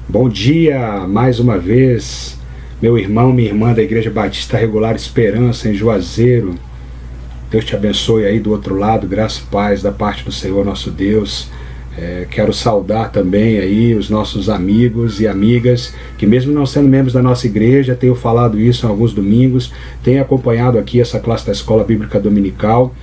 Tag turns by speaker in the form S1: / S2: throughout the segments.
S1: Bom dia, mais uma vez, meu irmão, minha irmã da Igreja Batista Regular Esperança, em Juazeiro. Deus te abençoe aí do outro lado, graça e paz da parte do Senhor nosso Deus. Quero saudar também aí os nossos amigos e amigas que, mesmo não sendo membros da nossa igreja, tenho falado isso em alguns domingos, têm acompanhado aqui essa classe da Escola Bíblica Dominical.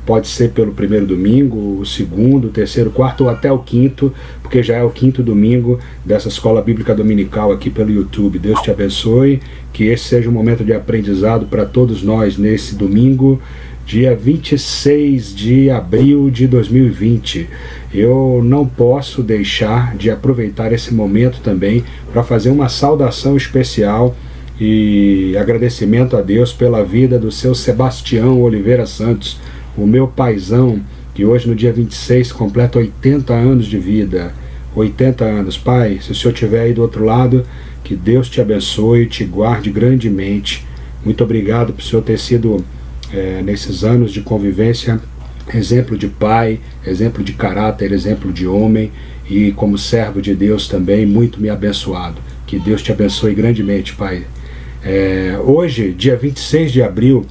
S1: Pode ser pelo primeiro domingo, o segundo, o terceiro, o quarto ou até o quinto, porque já é o quinto domingo dessa Escola Bíblica Dominical aqui pelo YouTube. Deus te abençoe, que esse seja um momento de aprendizado para todos nós nesse domingo, dia 26 de abril de 2020. Eu não posso deixar de aproveitar esse momento também para fazer uma saudação especial e agradecimento a Deus pela vida do seu Sebastião Oliveira Santos, o meu paizão, que hoje no dia 26 completa 80 anos de vida. 80 anos, pai, se o senhor estiver aí do outro lado, que Deus te abençoe, te guarde grandemente. Muito obrigado por o senhor ter sido, nesses anos de convivência, exemplo de pai, exemplo de caráter, exemplo de homem, e como servo de Deus também, muito me abençoado. Que Deus te abençoe grandemente, pai. Hoje, dia 26 de abril,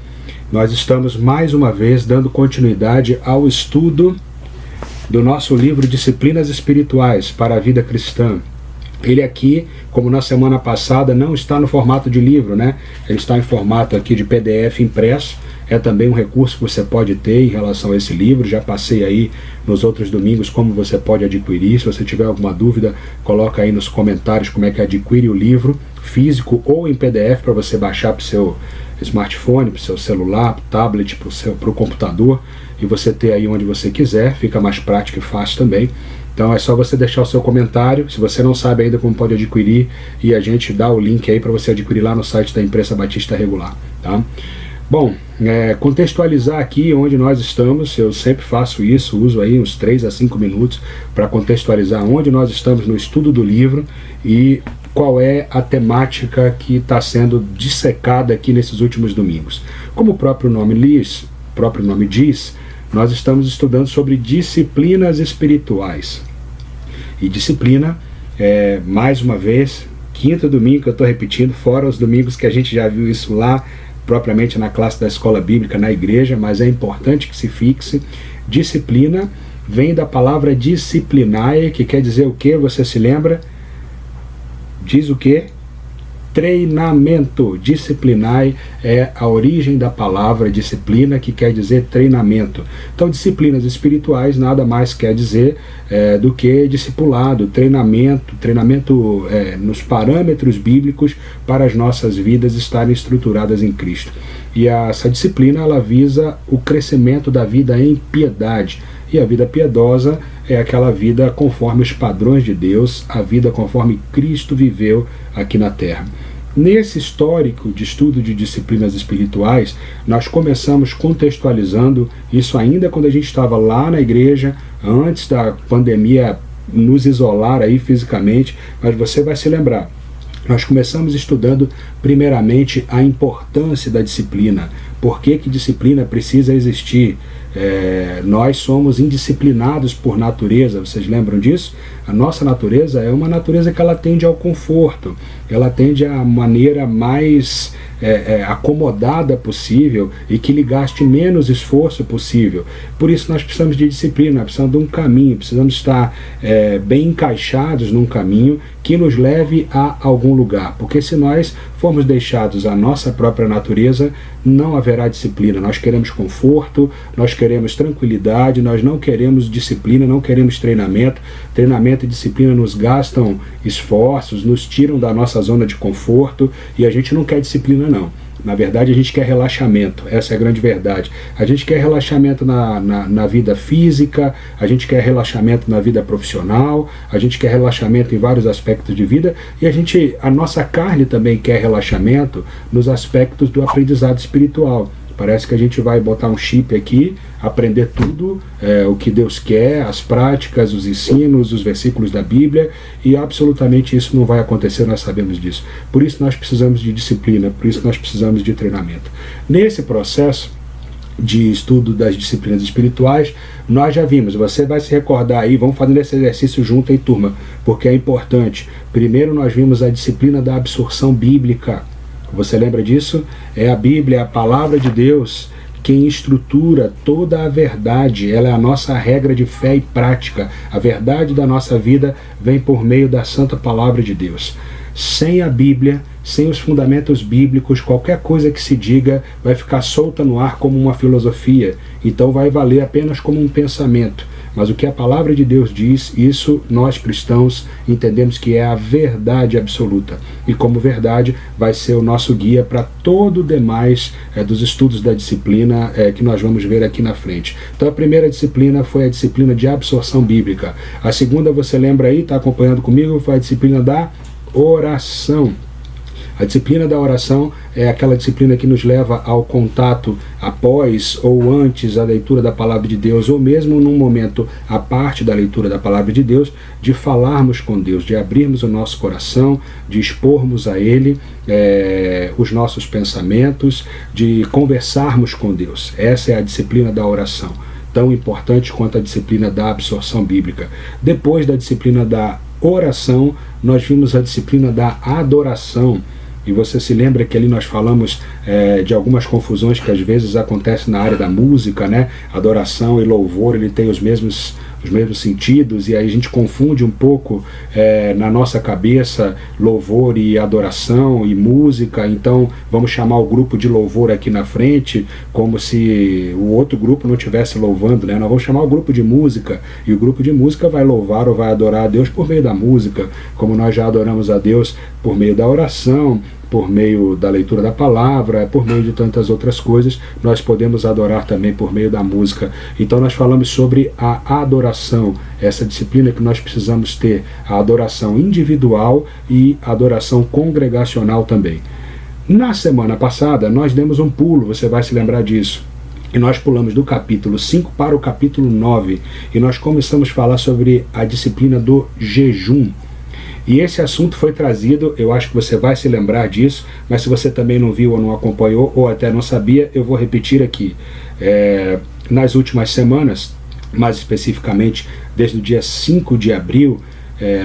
S1: nós estamos mais uma vez dando continuidade ao estudo do nosso livro Disciplinas Espirituais para a Vida Cristã. Ele aqui, como na semana passada, não está no formato de livro, né? Ele está em formato aqui de PDF impresso. É também um recurso que você pode ter em relação a esse livro. Já passei aí nos outros domingos como você pode adquirir. Se você tiver alguma dúvida, coloca aí nos comentários como é que adquire o livro físico ou em PDF para você baixar para o seu smartphone, para o seu celular, para o tablet, para o computador, e você ter aí onde você quiser. Fica mais prático e fácil também. Então é só você deixar o seu comentário, se você não sabe ainda como pode adquirir, e a gente dá o link aí para você adquirir lá no site da Imprensa Batista Regular, tá? Bom, contextualizar aqui onde nós estamos. Eu sempre faço isso, uso aí uns 3 a 5 minutos para contextualizar onde nós estamos no estudo do livro e qual é a temática que está sendo dissecada aqui nesses últimos domingos. Como o próprio nome diz, nós estamos estudando sobre disciplinas espirituais. E disciplina, mais uma vez, quinto domingo que eu estou repetindo, fora os domingos que a gente já viu isso lá, propriamente na classe da Escola Bíblica, na igreja, mas é importante que se fixe. Disciplina vem da palavra disciplinae, que quer dizer o que? Você se lembra? Diz o que? Treinamento. Disciplinae é a origem da palavra disciplina, que quer dizer treinamento. Então, disciplinas espirituais nada mais quer dizer do que discipulado, treinamento nos parâmetros bíblicos para as nossas vidas estarem estruturadas em Cristo. E essa disciplina, ela visa o crescimento da vida em piedade. E a vida piedosa é aquela vida conforme os padrões de Deus, a vida conforme Cristo viveu aqui na terra. Nesse histórico de estudo de disciplinas espirituais, nós começamos contextualizando isso ainda quando a gente estava lá na igreja, antes da pandemia nos isolar aí fisicamente, mas você vai se lembrar. Nós começamos estudando primeiramente a importância da disciplina. Por que disciplina precisa existir? Nós somos indisciplinados por natureza, vocês lembram disso? A nossa natureza é uma natureza que ela tende ao conforto, ela tende à maneira mais acomodada possível e que lhe gaste menos esforço possível. Por isso nós precisamos de disciplina, precisamos de um caminho, precisamos estar bem encaixados num caminho que nos leve a algum lugar, porque se nós formos deixados à nossa própria natureza, não haverá disciplina. Nós queremos conforto, nós queremos tranquilidade, nós não queremos disciplina, não queremos treinamento. Treinamento e disciplina nos gastam esforços, nos tiram da nossa zona de conforto, e a gente não quer disciplina não. Na verdade, a gente quer relaxamento, essa é a grande verdade. A gente quer relaxamento na vida física, a gente quer relaxamento na vida profissional, a gente quer relaxamento em vários aspectos de vida, e a nossa carne também quer relaxamento nos aspectos do aprendizado espiritual. Parece que a gente vai botar um chip aqui, aprender tudo, o que Deus quer, as práticas, os ensinos, os versículos da Bíblia, e absolutamente isso não vai acontecer, nós sabemos disso. Por isso nós precisamos de disciplina, por isso nós precisamos de treinamento. Nesse processo de estudo das disciplinas espirituais, nós já vimos, você vai se recordar aí, vamos fazendo esse exercício junto aí, turma, porque é importante. Primeiro nós vimos a disciplina da absorção bíblica. Você lembra disso? É a Bíblia, a palavra de Deus, quem estrutura toda a verdade. Ela é a nossa regra de fé e prática. A verdade da nossa vida vem por meio da santa palavra de Deus. Sem a Bíblia, sem os fundamentos bíblicos, qualquer coisa que se diga vai ficar solta no ar como uma filosofia. Então vai valer apenas como um pensamento. Mas o que a palavra de Deus diz, isso nós cristãos entendemos que é a verdade absoluta. E como verdade vai ser o nosso guia para todo o demais dos estudos da disciplina que nós vamos ver aqui na frente. Então a primeira disciplina foi a disciplina de absorção bíblica. A segunda, você lembra aí, está acompanhando comigo, foi a disciplina da oração. A disciplina da oração é aquela disciplina que nos leva ao contato após ou antes da leitura da palavra de Deus, ou mesmo num momento à parte da leitura da palavra de Deus, de falarmos com Deus, de abrirmos o nosso coração, de expormos a Ele os nossos pensamentos, de conversarmos com Deus. Essa é a disciplina da oração, tão importante quanto a disciplina da absorção bíblica. Depois da disciplina da oração, nós vimos a disciplina da adoração. E você se lembra que ali nós falamos de algumas confusões que às vezes acontecem na área da música, né? Adoração e louvor, ele tem os mesmos sentidos, e aí a gente confunde um pouco na nossa cabeça louvor e adoração e música. Então vamos chamar o grupo de louvor aqui na frente como se o outro grupo não estivesse louvando, né? Nós vamos chamar o grupo de música, e o grupo de música vai louvar ou vai adorar a Deus por meio da música, como nós já adoramos a Deus por meio da oração, por meio da leitura da palavra, por meio de tantas outras coisas. Nós podemos adorar também por meio da música. Então nós falamos sobre a adoração, essa disciplina que nós precisamos ter, a adoração individual e a adoração congregacional também. Na semana passada nós demos um pulo, você vai se lembrar disso, e nós pulamos do capítulo 5 para o capítulo 9, e nós começamos a falar sobre a disciplina do jejum. E esse assunto foi trazido, eu acho que você vai se lembrar disso, mas se você também não viu ou não acompanhou, ou até não sabia, eu vou repetir aqui. Nas últimas semanas, mais especificamente desde o dia 5 de abril,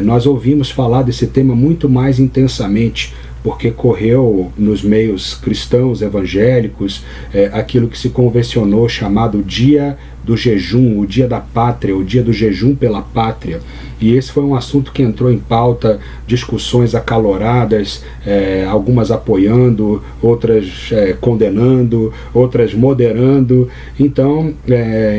S1: nós ouvimos falar desse tema muito mais intensamente, porque correu nos meios cristãos, evangélicos, aquilo que se convencionou chamado Dia do Jejum, o Dia da Pátria, o Dia do Jejum pela Pátria. E esse foi um assunto que entrou em pauta, discussões acaloradas, algumas apoiando, outras condenando, outras moderando. Então,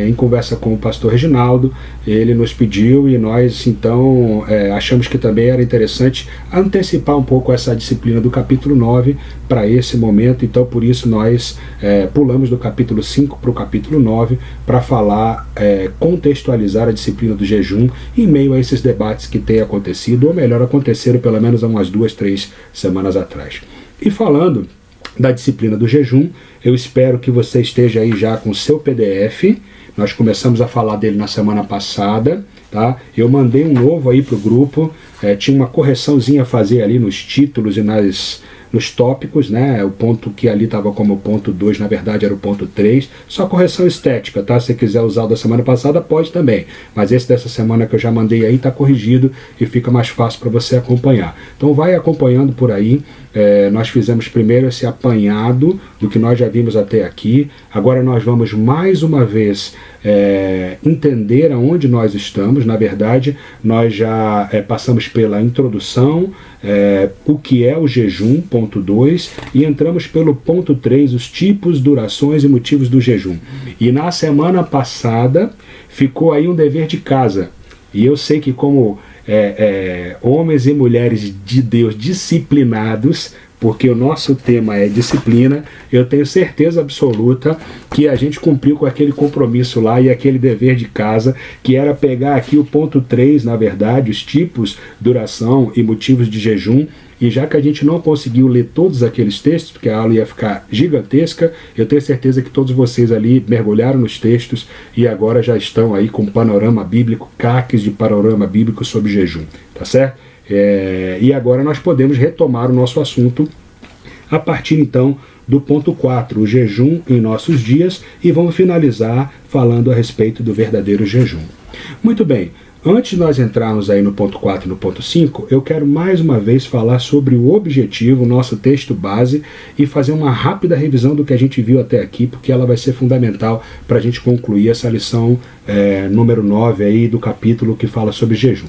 S1: em conversa com o pastor Reginaldo, ele nos pediu, e nós então achamos que também era interessante antecipar um pouco essa disciplina do capítulo 9 para esse momento. Então por isso nós pulamos do capítulo 5 para o capítulo 9 para falar, contextualizar a disciplina do jejum em meio a esses debates que têm acontecido, ou melhor, aconteceram pelo menos há umas 2-3 semanas atrás. E falando da disciplina do jejum, eu espero que você esteja aí já com o seu PDF. Nós começamos a falar dele na semana passada, tá? Eu mandei um novo aí para o grupo, tinha uma correçãozinha a fazer ali nos títulos e nos tópicos, né? O ponto que ali estava como ponto 2, na verdade era o ponto 3, só correção estética, tá? Se você quiser usar o da semana passada, pode também, mas esse dessa semana que eu já mandei aí está corrigido e fica mais fácil para você acompanhar. Então vai acompanhando por aí. Nós fizemos primeiro esse apanhado do que nós já vimos até aqui. Agora nós vamos mais uma vez entender aonde nós estamos. Na verdade, nós já passamos pela introdução, o que é o jejum, ponto 2, e entramos pelo ponto 3, os tipos, durações e motivos do jejum. E na semana passada ficou aí um dever de casa. E eu sei que como homens e mulheres de Deus disciplinados, porque o nosso tema é disciplina, eu tenho certeza absoluta que a gente cumpriu com aquele compromisso lá e aquele dever de casa, que era pegar aqui o ponto 3, na verdade, os tipos, duração e motivos de jejum. E já que a gente não conseguiu ler todos aqueles textos, porque a aula ia ficar gigantesca, eu tenho certeza que todos vocês ali mergulharam nos textos e agora já estão aí com panorama bíblico, caques de panorama bíblico sobre jejum, tá certo? E agora nós podemos retomar o nosso assunto a partir então do ponto 4, o jejum em nossos dias, e vamos finalizar falando a respeito do verdadeiro jejum. Muito bem, Antes de nós entrarmos aí no ponto 4 e no ponto 5, eu quero mais uma vez falar sobre o objetivo, nosso texto base, e fazer uma rápida revisão do que a gente viu até aqui, porque ela vai ser fundamental para a gente concluir essa lição número 9 aí do capítulo que fala sobre jejum.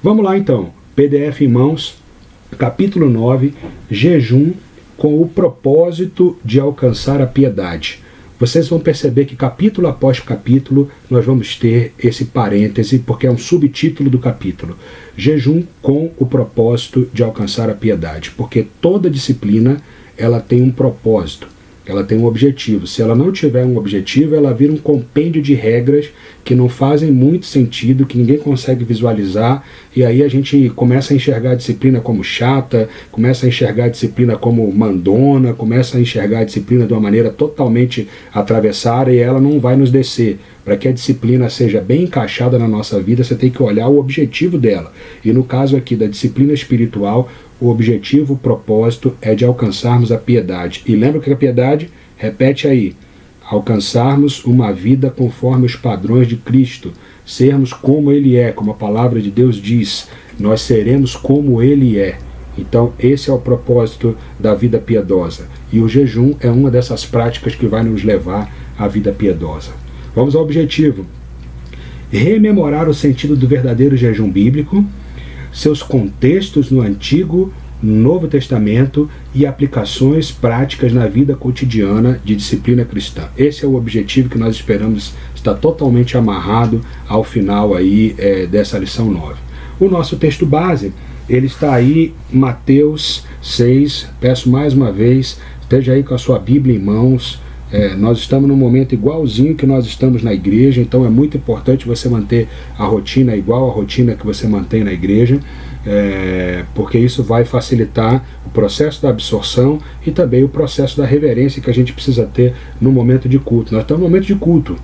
S1: Vamos lá então, PDF em mãos, capítulo 9, jejum com o propósito de alcançar a piedade. Vocês vão perceber que capítulo após capítulo nós vamos ter esse parêntese, porque é um subtítulo do capítulo. Jejum com o propósito de alcançar a piedade. Porque toda disciplina ela tem um propósito, ela tem um objetivo. Se ela não tiver um objetivo, ela vira um compêndio de regras que não fazem muito sentido, que ninguém consegue visualizar, e aí a gente começa a enxergar a disciplina como chata, começa a enxergar a disciplina como mandona, começa a enxergar a disciplina de uma maneira totalmente atravessada, e ela não vai nos descer. Para que a disciplina seja bem encaixada na nossa vida, você tem que olhar o objetivo dela. E no caso aqui da disciplina espiritual, o objetivo, o propósito é de alcançarmos a piedade. E lembra que a piedade? Repete aí. Alcançarmos uma vida conforme os padrões de Cristo. Sermos como Ele é, como a palavra de Deus diz. Nós seremos como Ele é. Então esse é o propósito da vida piedosa. E o jejum é uma dessas práticas que vai nos levar à vida piedosa. Vamos ao objetivo. Rememorar o sentido do verdadeiro jejum bíblico, seus contextos no Antigo, Novo Testamento e aplicações práticas na vida cotidiana de disciplina cristã. Esse é o objetivo que nós esperamos estar totalmente amarrado ao final aí dessa lição 9. O nosso texto base, ele está aí, Mateus 6, peço mais uma vez, esteja aí com a sua Bíblia em mãos. Nós estamos num momento igualzinho que nós estamos na igreja, então é muito importante você manter a rotina igual à rotina que você mantém na igreja, porque isso vai facilitar o processo da absorção e também o processo da reverência que a gente precisa ter no momento de culto. Nós estamos no momento de culto.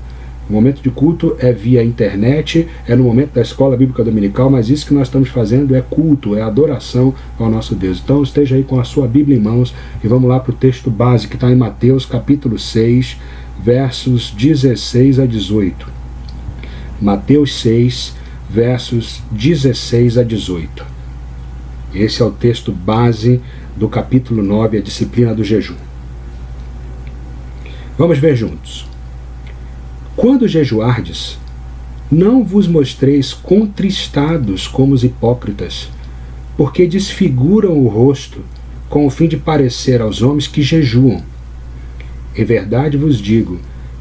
S1: O momento de culto é via internet, é no momento da escola bíblica dominical, mas isso que nós estamos fazendo é culto, é adoração ao nosso Deus. Então esteja aí com a sua Bíblia em mãos e vamos lá para o texto base que está em Mateus capítulo 6, versos 16 a 18. Mateus 6, versos 16 a 18. Esse é o texto base do capítulo 9, a disciplina do jejum. Vamos ver juntos. Quando jejuardes, não vos mostreis contristados como os hipócritas, porque desfiguram o rosto com o fim de parecer aos homens que jejuam. Em verdade vos digo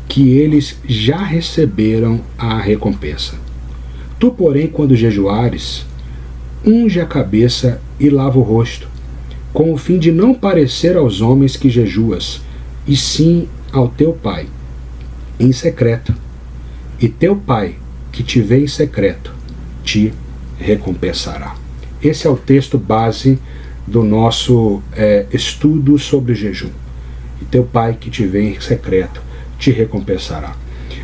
S1: que eles já receberam a recompensa. Tu, porém, quando jejuares, unge a cabeça e lava o rosto, com o fim de não parecer aos homens que jejuas, e sim ao teu Pai em secreto, e teu Pai, que te vê em secreto, te recompensará. Esse é o texto base do nosso estudo sobre jejum. E teu Pai, que te vê em secreto, te recompensará.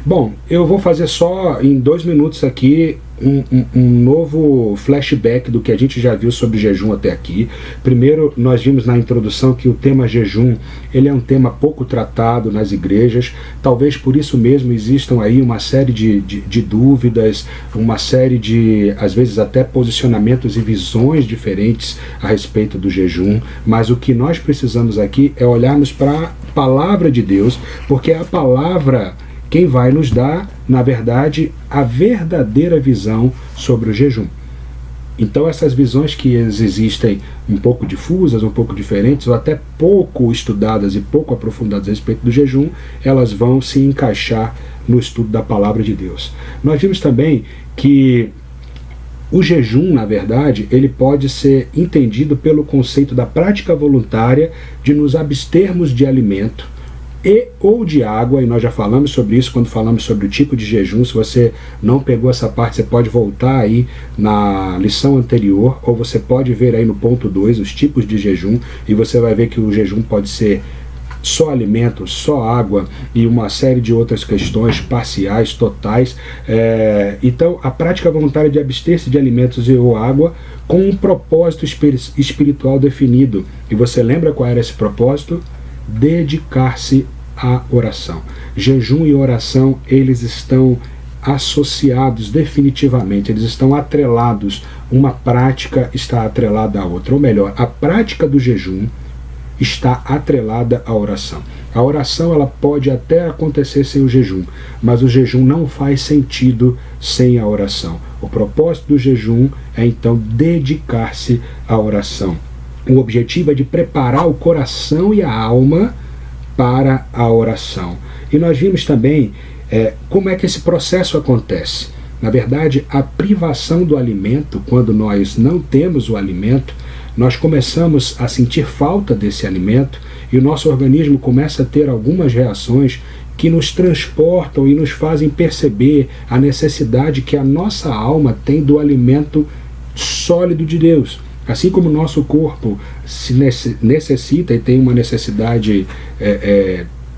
S1: Bom, eu vou fazer só em 2 minutos aqui um novo flashback do que a gente já viu sobre jejum até aqui. Primeiro, nós vimos na introdução que o tema jejum, ele é um tema pouco tratado nas igrejas, talvez por isso mesmo existam aí uma série de dúvidas, uma série de, às vezes até posicionamentos e visões diferentes a respeito do jejum, mas o que nós precisamos aqui é olharmos para a palavra de Deus, porque é a palavra quem vai nos dar, na verdade, a verdadeira visão sobre o jejum. Então essas visões que existem um pouco difusas, um pouco diferentes, ou até pouco estudadas e pouco aprofundadas a respeito do jejum, elas vão se encaixar no estudo da palavra de Deus. Nós vimos também que o jejum, na verdade, ele pode ser entendido pelo conceito da prática voluntária de nos abstermos de alimento e ou de água, e nós já falamos sobre isso quando falamos sobre o tipo de jejum. Se você não pegou essa parte, você pode voltar aí na lição anterior, ou você pode ver aí no ponto 2 os tipos de jejum, e você vai ver que o jejum pode ser só alimento, só água e uma série de outras questões parciais, totais. Então a prática voluntária de abster-se de alimentos e ou água com um propósito espiritual definido. E você lembra qual era esse propósito? Dedicar-se à oração. Jejum e oração, eles estão associados definitivamente, eles estão atrelados, uma prática está atrelada à outra, ou melhor, a prática do jejum está atrelada à oração. A oração ela pode até acontecer sem o jejum, mas o jejum não faz sentido sem a oração. O propósito do jejum é então dedicar-se à oração. O objetivo é de preparar o coração e a alma para a oração. E nós vimos também como é que esse processo acontece. Na verdade, a privação do alimento, quando nós não temos o alimento, nós começamos a sentir falta desse alimento e o nosso organismo começa a ter algumas reações que nos transportam e nos fazem perceber a necessidade que a nossa alma tem do alimento sólido de Deus. Assim como o nosso corpo se necessita e tem uma necessidade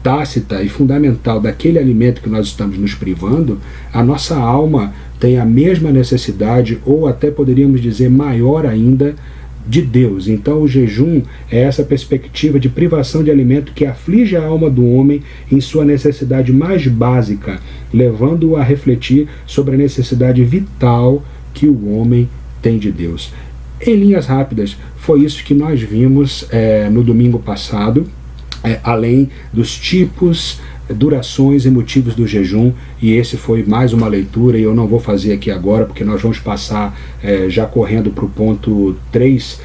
S1: tácita e fundamental daquele alimento que nós estamos nos privando, a nossa alma tem a mesma necessidade, ou até poderíamos dizer maior ainda, de Deus. Então o jejum é essa perspectiva de privação de alimento que aflige a alma do homem em sua necessidade mais básica, levando-o a refletir sobre a necessidade vital que o homem tem de Deus. Em linhas rápidas, foi isso que nós vimos no domingo passado, além dos tipos, durações e motivos do jejum, e esse foi mais uma leitura, e eu não vou fazer aqui agora, porque nós vamos passar já correndo para o ponto 3,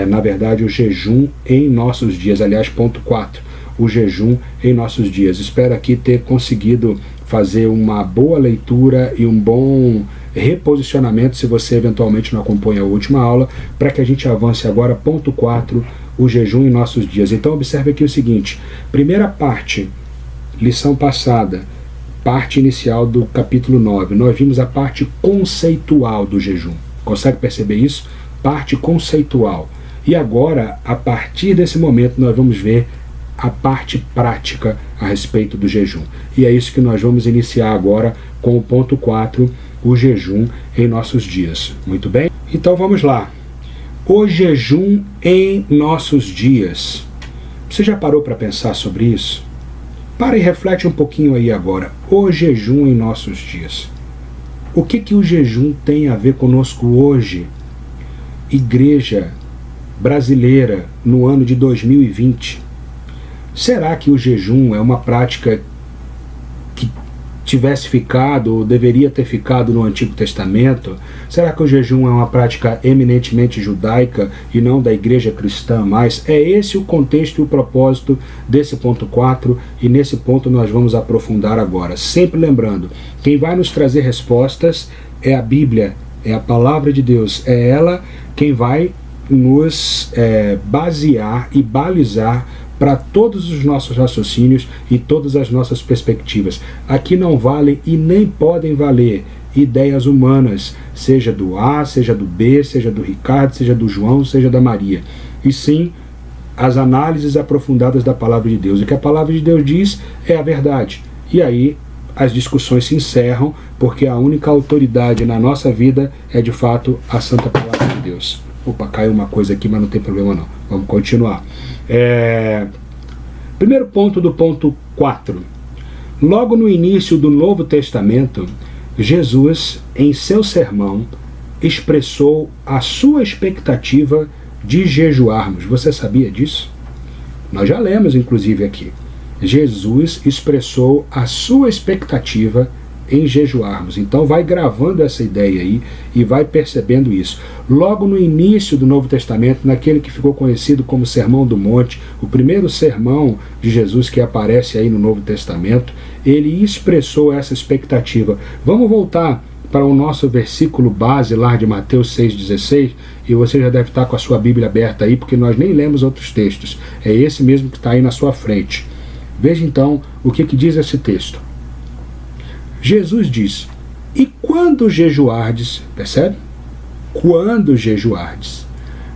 S1: na verdade o jejum em nossos dias, aliás, ponto 4, o jejum em nossos dias. Espero aqui ter conseguido fazer uma boa leitura e um bom reposicionamento, se você eventualmente não acompanha a última aula, para que a gente avance agora, ponto 4, o jejum em nossos dias. Então observe aqui o seguinte, primeira parte, lição passada, parte inicial do capítulo 9, nós vimos a parte conceitual do jejum. Consegue perceber isso? Parte conceitual. E agora, a partir desse momento, nós vamos ver a parte prática a respeito do jejum. E é isso que nós vamos iniciar agora com o ponto 4, o jejum em nossos dias. Muito bem? Então vamos lá. O jejum em nossos dias. Você já parou para pensar sobre isso? Para e reflete um pouquinho aí agora. O jejum em nossos dias. O que o jejum tem a ver conosco hoje? Igreja brasileira no ano de 2020. Será que o jejum é uma prática que tivesse ficado ou deveria ter ficado no Antigo Testamento? Será que o jejum é uma prática eminentemente judaica e não da igreja cristã mais? É esse o contexto e o propósito desse ponto 4, e nesse ponto nós vamos aprofundar agora. Sempre lembrando, quem vai nos trazer respostas é a Bíblia, é a palavra de Deus, é ela quem vai nos basear e balizar para todos os nossos raciocínios e todas as nossas perspectivas. Aqui não valem e nem podem valer ideias humanas, seja do A, seja do B, seja do Ricardo, seja do João, seja da Maria. E sim, as análises aprofundadas da palavra de Deus. O que a palavra de Deus diz é a verdade. E aí as discussões se encerram, porque a única autoridade na nossa vida é de fato a santa palavra de Deus. Opa, caiu uma coisa aqui, mas não tem problema não. Vamos continuar. Primeiro ponto do ponto 4. Logo no início do Novo Testamento, Jesus, em seu sermão, expressou a sua expectativa de jejuarmos. Você sabia disso? Nós já lemos, inclusive, aqui. Jesus expressou a sua expectativa em jejuarmos. Então vai gravando essa ideia aí e vai percebendo isso. Logo no início do Novo Testamento, naquele que ficou conhecido como Sermão do Monte, o primeiro sermão de Jesus que aparece aí no Novo Testamento, ele expressou essa expectativa. Vamos voltar para o nosso versículo base lá de Mateus 6,16, e você já deve estar com a sua Bíblia aberta aí, porque nós nem lemos outros textos. É esse mesmo que está aí na sua frente. Veja então o que diz esse texto. Jesus diz: e quando jejuardes, percebe? Quando jejuardes,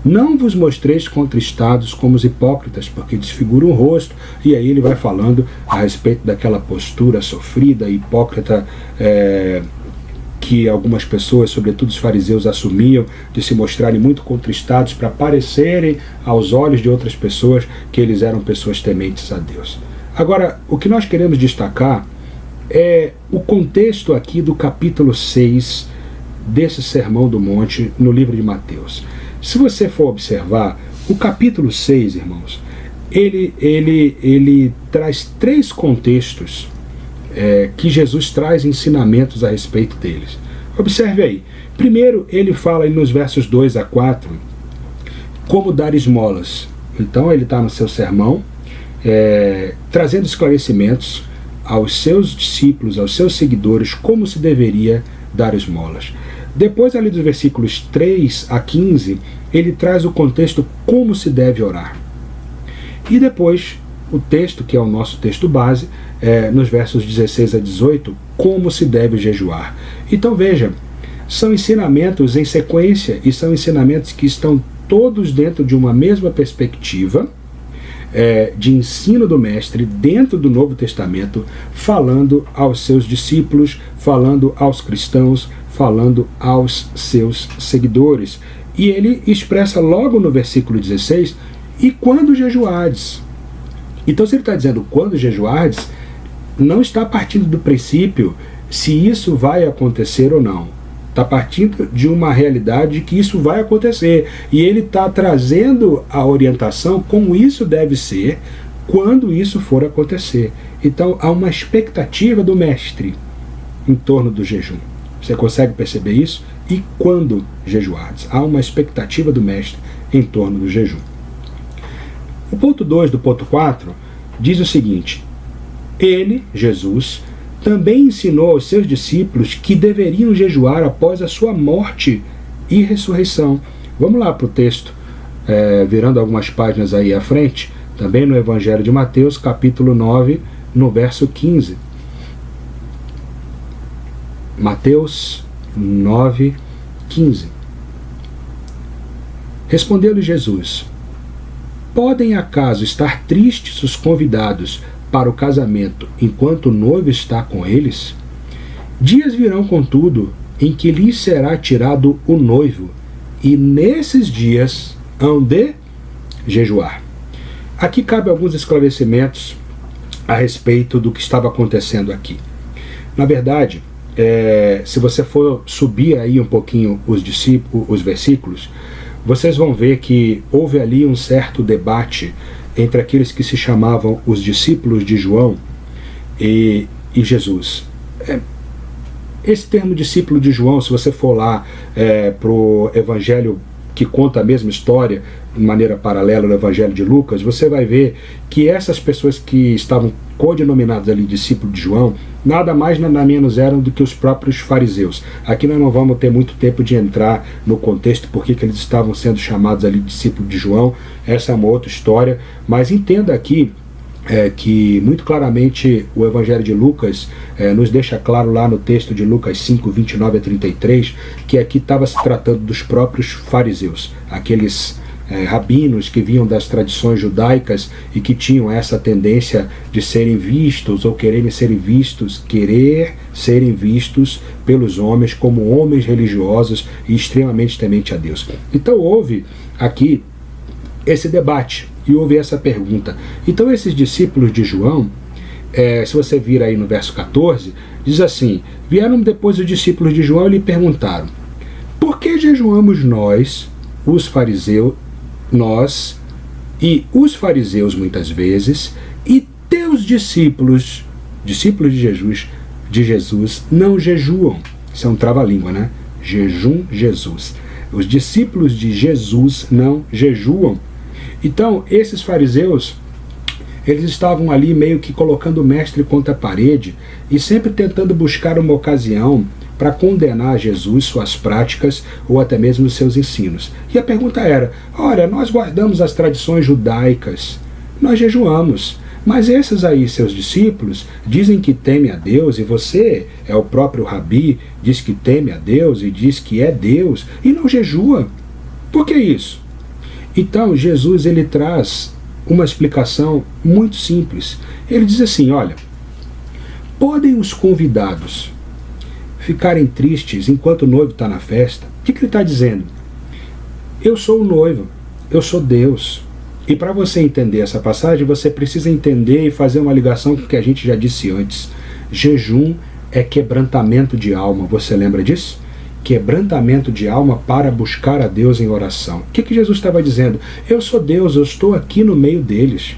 S1: não vos mostreis contristados como os hipócritas, porque desfiguram o rosto. E aí ele vai falando a respeito daquela postura sofrida, hipócrita, que algumas pessoas, sobretudo os fariseus, assumiam, de se mostrarem muito contristados para parecerem aos olhos de outras pessoas que eles eram pessoas tementes a Deus. Agora, o que nós queremos destacar o contexto aqui do capítulo 6 desse Sermão do Monte no livro de Mateus. Se você for observar, o capítulo 6, irmãos, ele traz 3 contextos que Jesus traz ensinamentos a respeito deles. Observe aí. Primeiro, ele fala aí nos versos 2 a 4 como dar esmolas. Então, ele está no seu sermão, trazendo esclarecimentos aos seus discípulos, aos seus seguidores, como se deveria dar esmolas. Depois, ali dos versículos 3 a 15, ele traz o contexto como se deve orar. E depois, o texto, que é o nosso texto base, nos versos 16 a 18, como se deve jejuar. Então veja, são ensinamentos em sequência e são ensinamentos que estão todos dentro de uma mesma perspectiva de ensino do Mestre dentro do Novo Testamento, falando aos seus discípulos, falando aos cristãos, falando aos seus seguidores. E ele expressa logo no versículo 16, e quando jejuardes. Então, se ele está dizendo quando jejuardes, não está partindo do princípio se isso vai acontecer ou não. Está partindo de uma realidade que isso vai acontecer. E ele está trazendo a orientação como isso deve ser quando isso for acontecer. Então, há uma expectativa do Mestre em torno do jejum. Você consegue perceber isso? E quando jejuardes? Há uma expectativa do Mestre em torno do jejum. O ponto 2 do ponto 4 diz o seguinte: ele, Jesus, também ensinou aos seus discípulos que deveriam jejuar após a sua morte e ressurreição. Vamos lá para o texto, virando algumas páginas aí à frente, também no Evangelho de Mateus, capítulo 9, no verso 15. Mateus 9, 15. Respondeu-lhe Jesus: podem acaso estar tristes os convidados para o casamento enquanto o noivo está com eles? Dias virão, contudo, em que lhes será tirado o noivo, e nesses dias hão de jejuar. Aqui cabe alguns esclarecimentos a respeito do que estava acontecendo aqui. Na verdade, se você for subir aí um pouquinho os versículos, vocês vão ver que houve ali um certo debate entre aqueles que se chamavam os discípulos de João e Jesus. Esse termo discípulo de João, se você for lá para o Evangelho que conta a mesma história, de maneira paralela no Evangelho de Lucas, você vai ver que essas pessoas que estavam codinominadas ali discípulos de João, nada mais nada menos eram do que os próprios fariseus. Aqui nós não vamos ter muito tempo de entrar no contexto porque que eles estavam sendo chamados ali discípulos de João. Essa é uma outra história, mas entenda aqui que muito claramente o Evangelho de Lucas nos deixa claro lá no texto de Lucas 5, 29 a 33, que aqui estava se tratando dos próprios fariseus, aqueles rabinos que vinham das tradições judaicas e que tinham essa tendência de serem vistos ou querer serem vistos pelos homens como homens religiosos e extremamente temente a Deus. Então houve aqui esse debate e houve essa pergunta. Então esses discípulos de João, se você vir aí no verso 14, diz assim: vieram depois os discípulos de João e lhe perguntaram: por que jejuamos nós e os fariseus muitas vezes, e teus discípulos de Jesus, não jejuam? Isso é um trava-língua, né? Jejum, Jesus. Os discípulos de Jesus não jejuam. Então, esses fariseus, eles estavam ali meio que colocando o mestre contra a parede e sempre tentando buscar uma ocasião para condenar Jesus, suas práticas ou até mesmo os seus ensinos. E a pergunta era: olha, nós guardamos as tradições judaicas, nós jejuamos, mas esses aí, seus discípulos, dizem que temem a Deus, e você é o próprio Rabi, diz que teme a Deus e diz que é Deus, e não jejua. Por que isso? Então, Jesus ele traz uma explicação muito simples. Ele diz assim: olha, podem os convidados ficarem tristes enquanto o noivo está na festa? O que ele está dizendo? Eu sou o noivo, eu sou Deus. E para você entender essa passagem, você precisa entender e fazer uma ligação com o que a gente já disse antes. Jejum é quebrantamento de alma, você lembra disso? Quebrantamento de alma para buscar a Deus em oração. O que Jesus estava dizendo? Eu sou Deus, eu estou aqui no meio deles.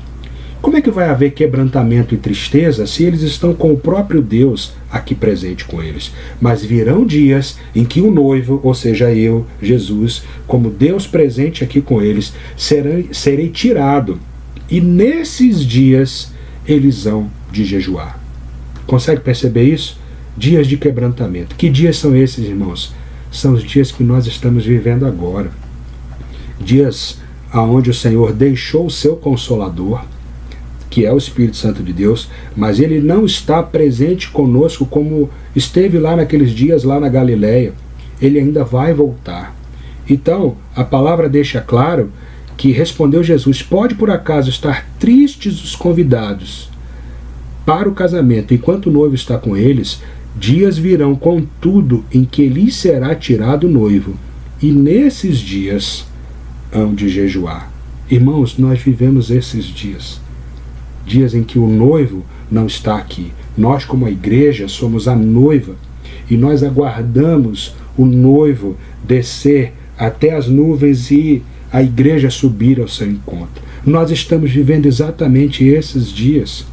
S1: Como é que vai haver quebrantamento e tristeza se eles estão com o próprio Deus aqui presente com eles? Mas virão dias em que o noivo, ou seja, eu, Jesus, como Deus presente aqui com eles, serei tirado. E nesses dias eles hão de jejuar. Consegue perceber isso? Dias de quebrantamento. Que dias são esses, irmãos? São os dias que nós estamos vivendo agora. Dias onde o Senhor deixou o seu Consolador, que é o Espírito Santo de Deus, mas ele não está presente conosco como esteve lá naqueles dias lá na Galileia. Ele ainda vai voltar. Então, a palavra deixa claro que respondeu Jesus: pode por acaso estar tristes os convidados para o casamento enquanto o noivo está com eles? Dias virão, contudo, em que lhes será tirado o noivo, e nesses dias hão de jejuar. Irmãos, nós vivemos esses dias. Dias em que o noivo não está aqui. Nós, como a igreja, somos a noiva, e nós aguardamos o noivo descer até as nuvens e a igreja subir ao seu encontro. Nós estamos vivendo exatamente esses dias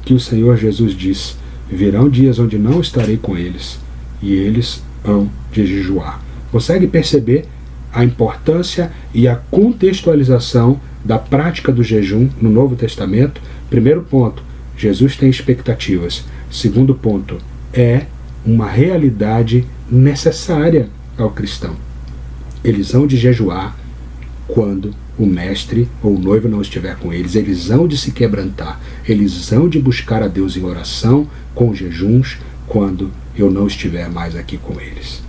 S1: que o Senhor Jesus disse: virão dias onde não estarei com eles, e eles hão de jejuar. Consegue perceber a importância e a contextualização da prática do jejum no Novo Testamento? Primeiro ponto, Jesus tem expectativas. Segundo ponto, é uma realidade necessária ao cristão. Eles hão de jejuar quando o mestre ou o noivo não estiver com eles. Eles hão de se quebrantar. Eles hão de buscar a Deus em oração, com jejuns, quando eu não estiver mais aqui com eles.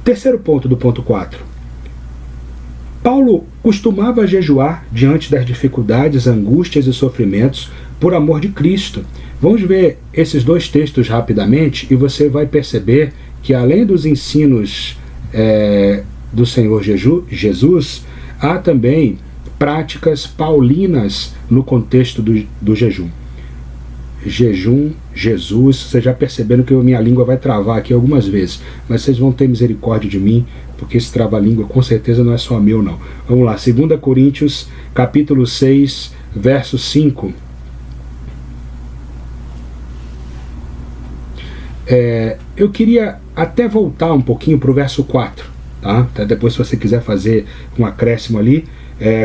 S1: Terceiro ponto do ponto 4. Paulo costumava jejuar diante das dificuldades, angústias e sofrimentos por amor de Cristo. Vamos ver esses dois textos rapidamente e você vai perceber que, além dos ensinos do Senhor Jesus, há também práticas paulinas no contexto do jejum. Jejum, Jesus, vocês já perceberam que minha língua vai travar aqui algumas vezes, mas vocês vão ter misericórdia de mim, porque esse trava-língua com certeza não é só meu, não. Vamos lá, 2 Coríntios, capítulo 6, verso 5. Eu queria até voltar um pouquinho para o verso 4, tá? Até depois, se você quiser fazer um acréscimo ali,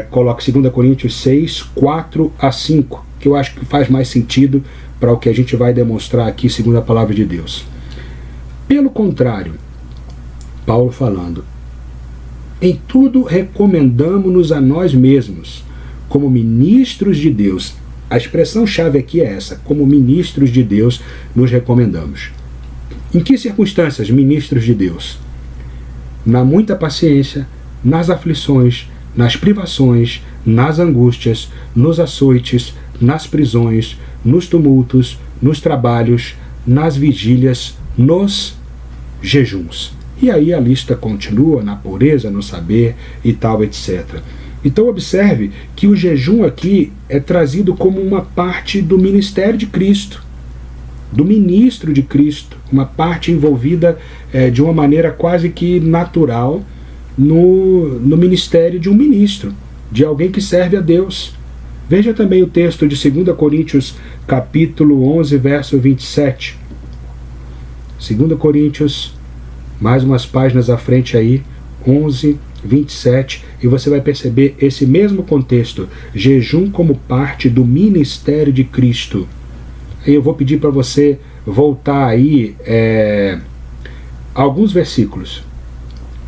S1: coloque 2 Coríntios 6, 4 a 5, que eu acho que faz mais sentido para o que a gente vai demonstrar aqui segundo a palavra de Deus. Pelo contrário, Paulo falando: em tudo recomendamo-nos a nós mesmos, como ministros de Deus. A expressão-chave aqui é essa: como ministros de Deus nos recomendamos. Em que circunstâncias, ministros de Deus? Na muita paciência, nas aflições, nas privações, nas angústias, nos açoites, nas prisões, nos tumultos, nos trabalhos, nas vigílias, nos jejuns. E aí a lista continua, na pureza, no saber e tal, etc. Então observe que o jejum aqui é trazido como uma parte do ministério de Cristo, do ministro de Cristo, uma parte envolvida de uma maneira quase que natural no ministério de um ministro, de alguém que serve a Deus. Veja também o texto de 2 Coríntios, capítulo 11, verso 27. 2 Coríntios, mais umas páginas à frente aí, 11, 27, e você vai perceber esse mesmo contexto, jejum como parte do ministério de Cristo. Eu vou pedir para você voltar aí alguns versículos.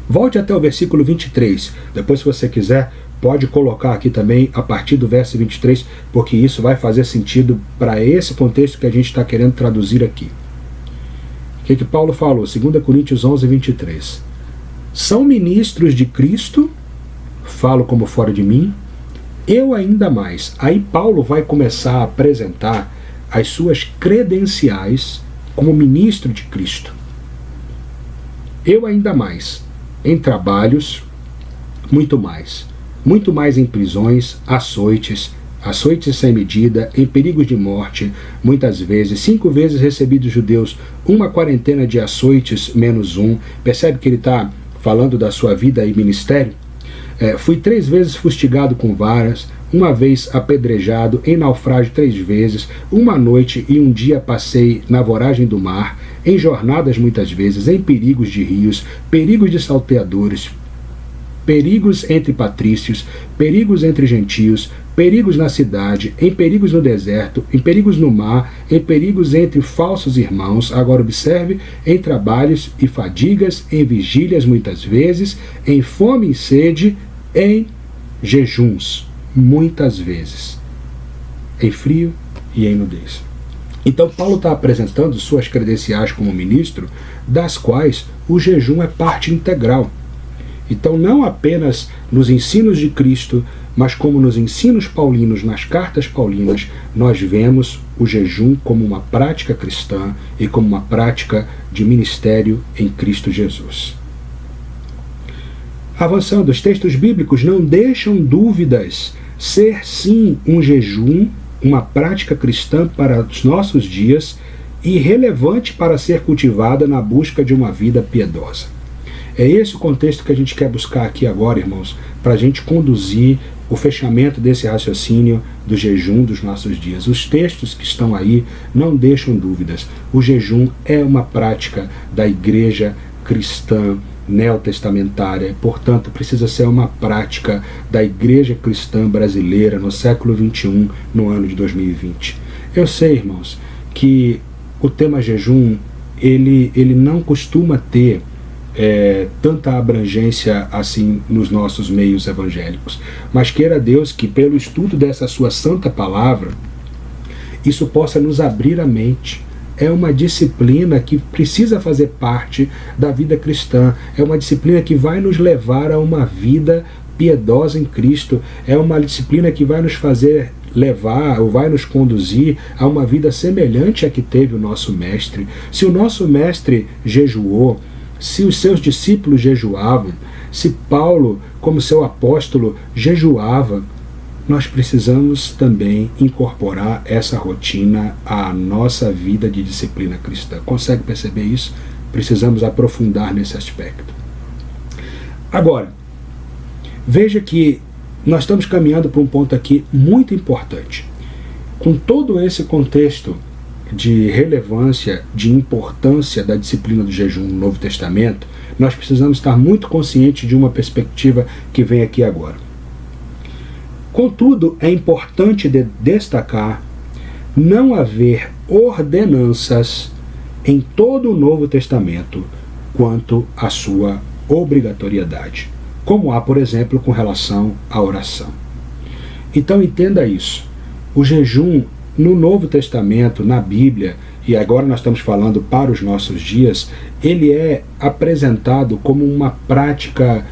S1: Volte até o versículo 23. Depois, se você quiser, pode colocar aqui também a partir do verso 23, porque isso vai fazer sentido para esse contexto que a gente está querendo traduzir aqui. O que Paulo falou? 2 Coríntios 11, 23. São ministros de Cristo, falo como fora de mim, eu ainda mais. Aí Paulo vai começar a apresentar as suas credenciais como ministro de Cristo. Eu ainda mais, em trabalhos, muito mais em prisões, açoites, açoites sem medida, em perigos de morte, muitas vezes, 5 vezes recebi dos judeus uma quarentena de açoites menos um. Percebe que ele está falando da sua vida e ministério? Fui 3 vezes fustigado com varas, 1 vez apedrejado, em naufrágio 3 vezes, 1 noite e 1 dia passei na voragem do mar, em jornadas muitas vezes, em perigos de rios, perigos de salteadores, perigos entre patrícios, perigos entre gentios, perigos na cidade, em perigos no deserto, em perigos no mar, em perigos entre falsos irmãos. Agora observe, em trabalhos e fadigas, em vigílias muitas vezes, em fome e sede, em jejuns muitas vezes, em frio e em nudez. Então Paulo está apresentando suas credenciais como ministro, das quais o jejum é parte integral. Então, não apenas nos ensinos de Cristo, mas como nos ensinos paulinos, nas cartas paulinas, nós vemos o jejum como uma prática cristã e como uma prática de ministério em Cristo Jesus. Avançando, os textos bíblicos não deixam dúvidas ser sim um jejum, uma prática cristã para os nossos dias e relevante para ser cultivada na busca de uma vida piedosa. É esse o contexto que a gente quer buscar aqui agora, irmãos, para a gente conduzir o fechamento desse raciocínio do jejum dos nossos dias. Os textos que estão aí não deixam dúvidas. O jejum é uma prática da igreja cristã neotestamentária, portanto, precisa ser uma prática da igreja cristã brasileira no século XXI, no ano de 2020. Eu sei, irmãos, que o tema jejum, ele não costuma ter tanta abrangência assim nos nossos meios evangélicos. Mas queira Deus que pelo estudo dessa sua santa palavra, isso possa nos abrir a mente. É uma disciplina que precisa fazer parte da vida cristã. É uma disciplina que vai nos levar a uma vida piedosa em Cristo. É uma disciplina que vai nos fazer levar ou vai nos conduzir a uma vida semelhante à que teve o nosso mestre. Se o nosso mestre jejuou, se os seus discípulos jejuavam, se Paulo, como seu apóstolo, jejuava, nós precisamos também incorporar essa rotina à nossa vida de disciplina cristã. Consegue perceber isso? Precisamos aprofundar nesse aspecto. Agora, veja que nós estamos caminhando para um ponto aqui muito importante. Com todo esse contexto de relevância, de importância da disciplina do jejum no Novo Testamento, nós precisamos estar muito conscientes de uma perspectiva que vem aqui agora. Contudo, é importante destacar não haver ordenanças em todo o Novo Testamento quanto à sua obrigatoriedade, como há, por exemplo, com relação à oração. Então entenda isso. O jejum no Novo Testamento, na Bíblia, e agora nós estamos falando para os nossos dias, ele é apresentado como uma prática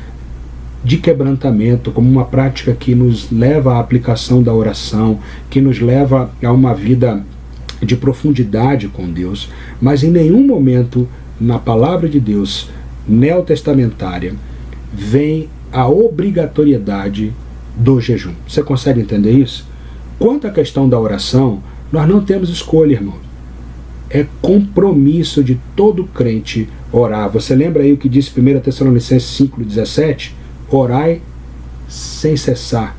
S1: de quebrantamento, como uma prática que nos leva à aplicação da oração, que nos leva a uma vida de profundidade com Deus, mas em nenhum momento na palavra de Deus neotestamentária vem a obrigatoriedade do jejum. Você consegue entender isso? Quanto à questão da oração, nós não temos escolha, irmão. É compromisso de todo crente orar. Você lembra aí o que disse 1 Tessalonicenses 5,17? Orai sem cessar.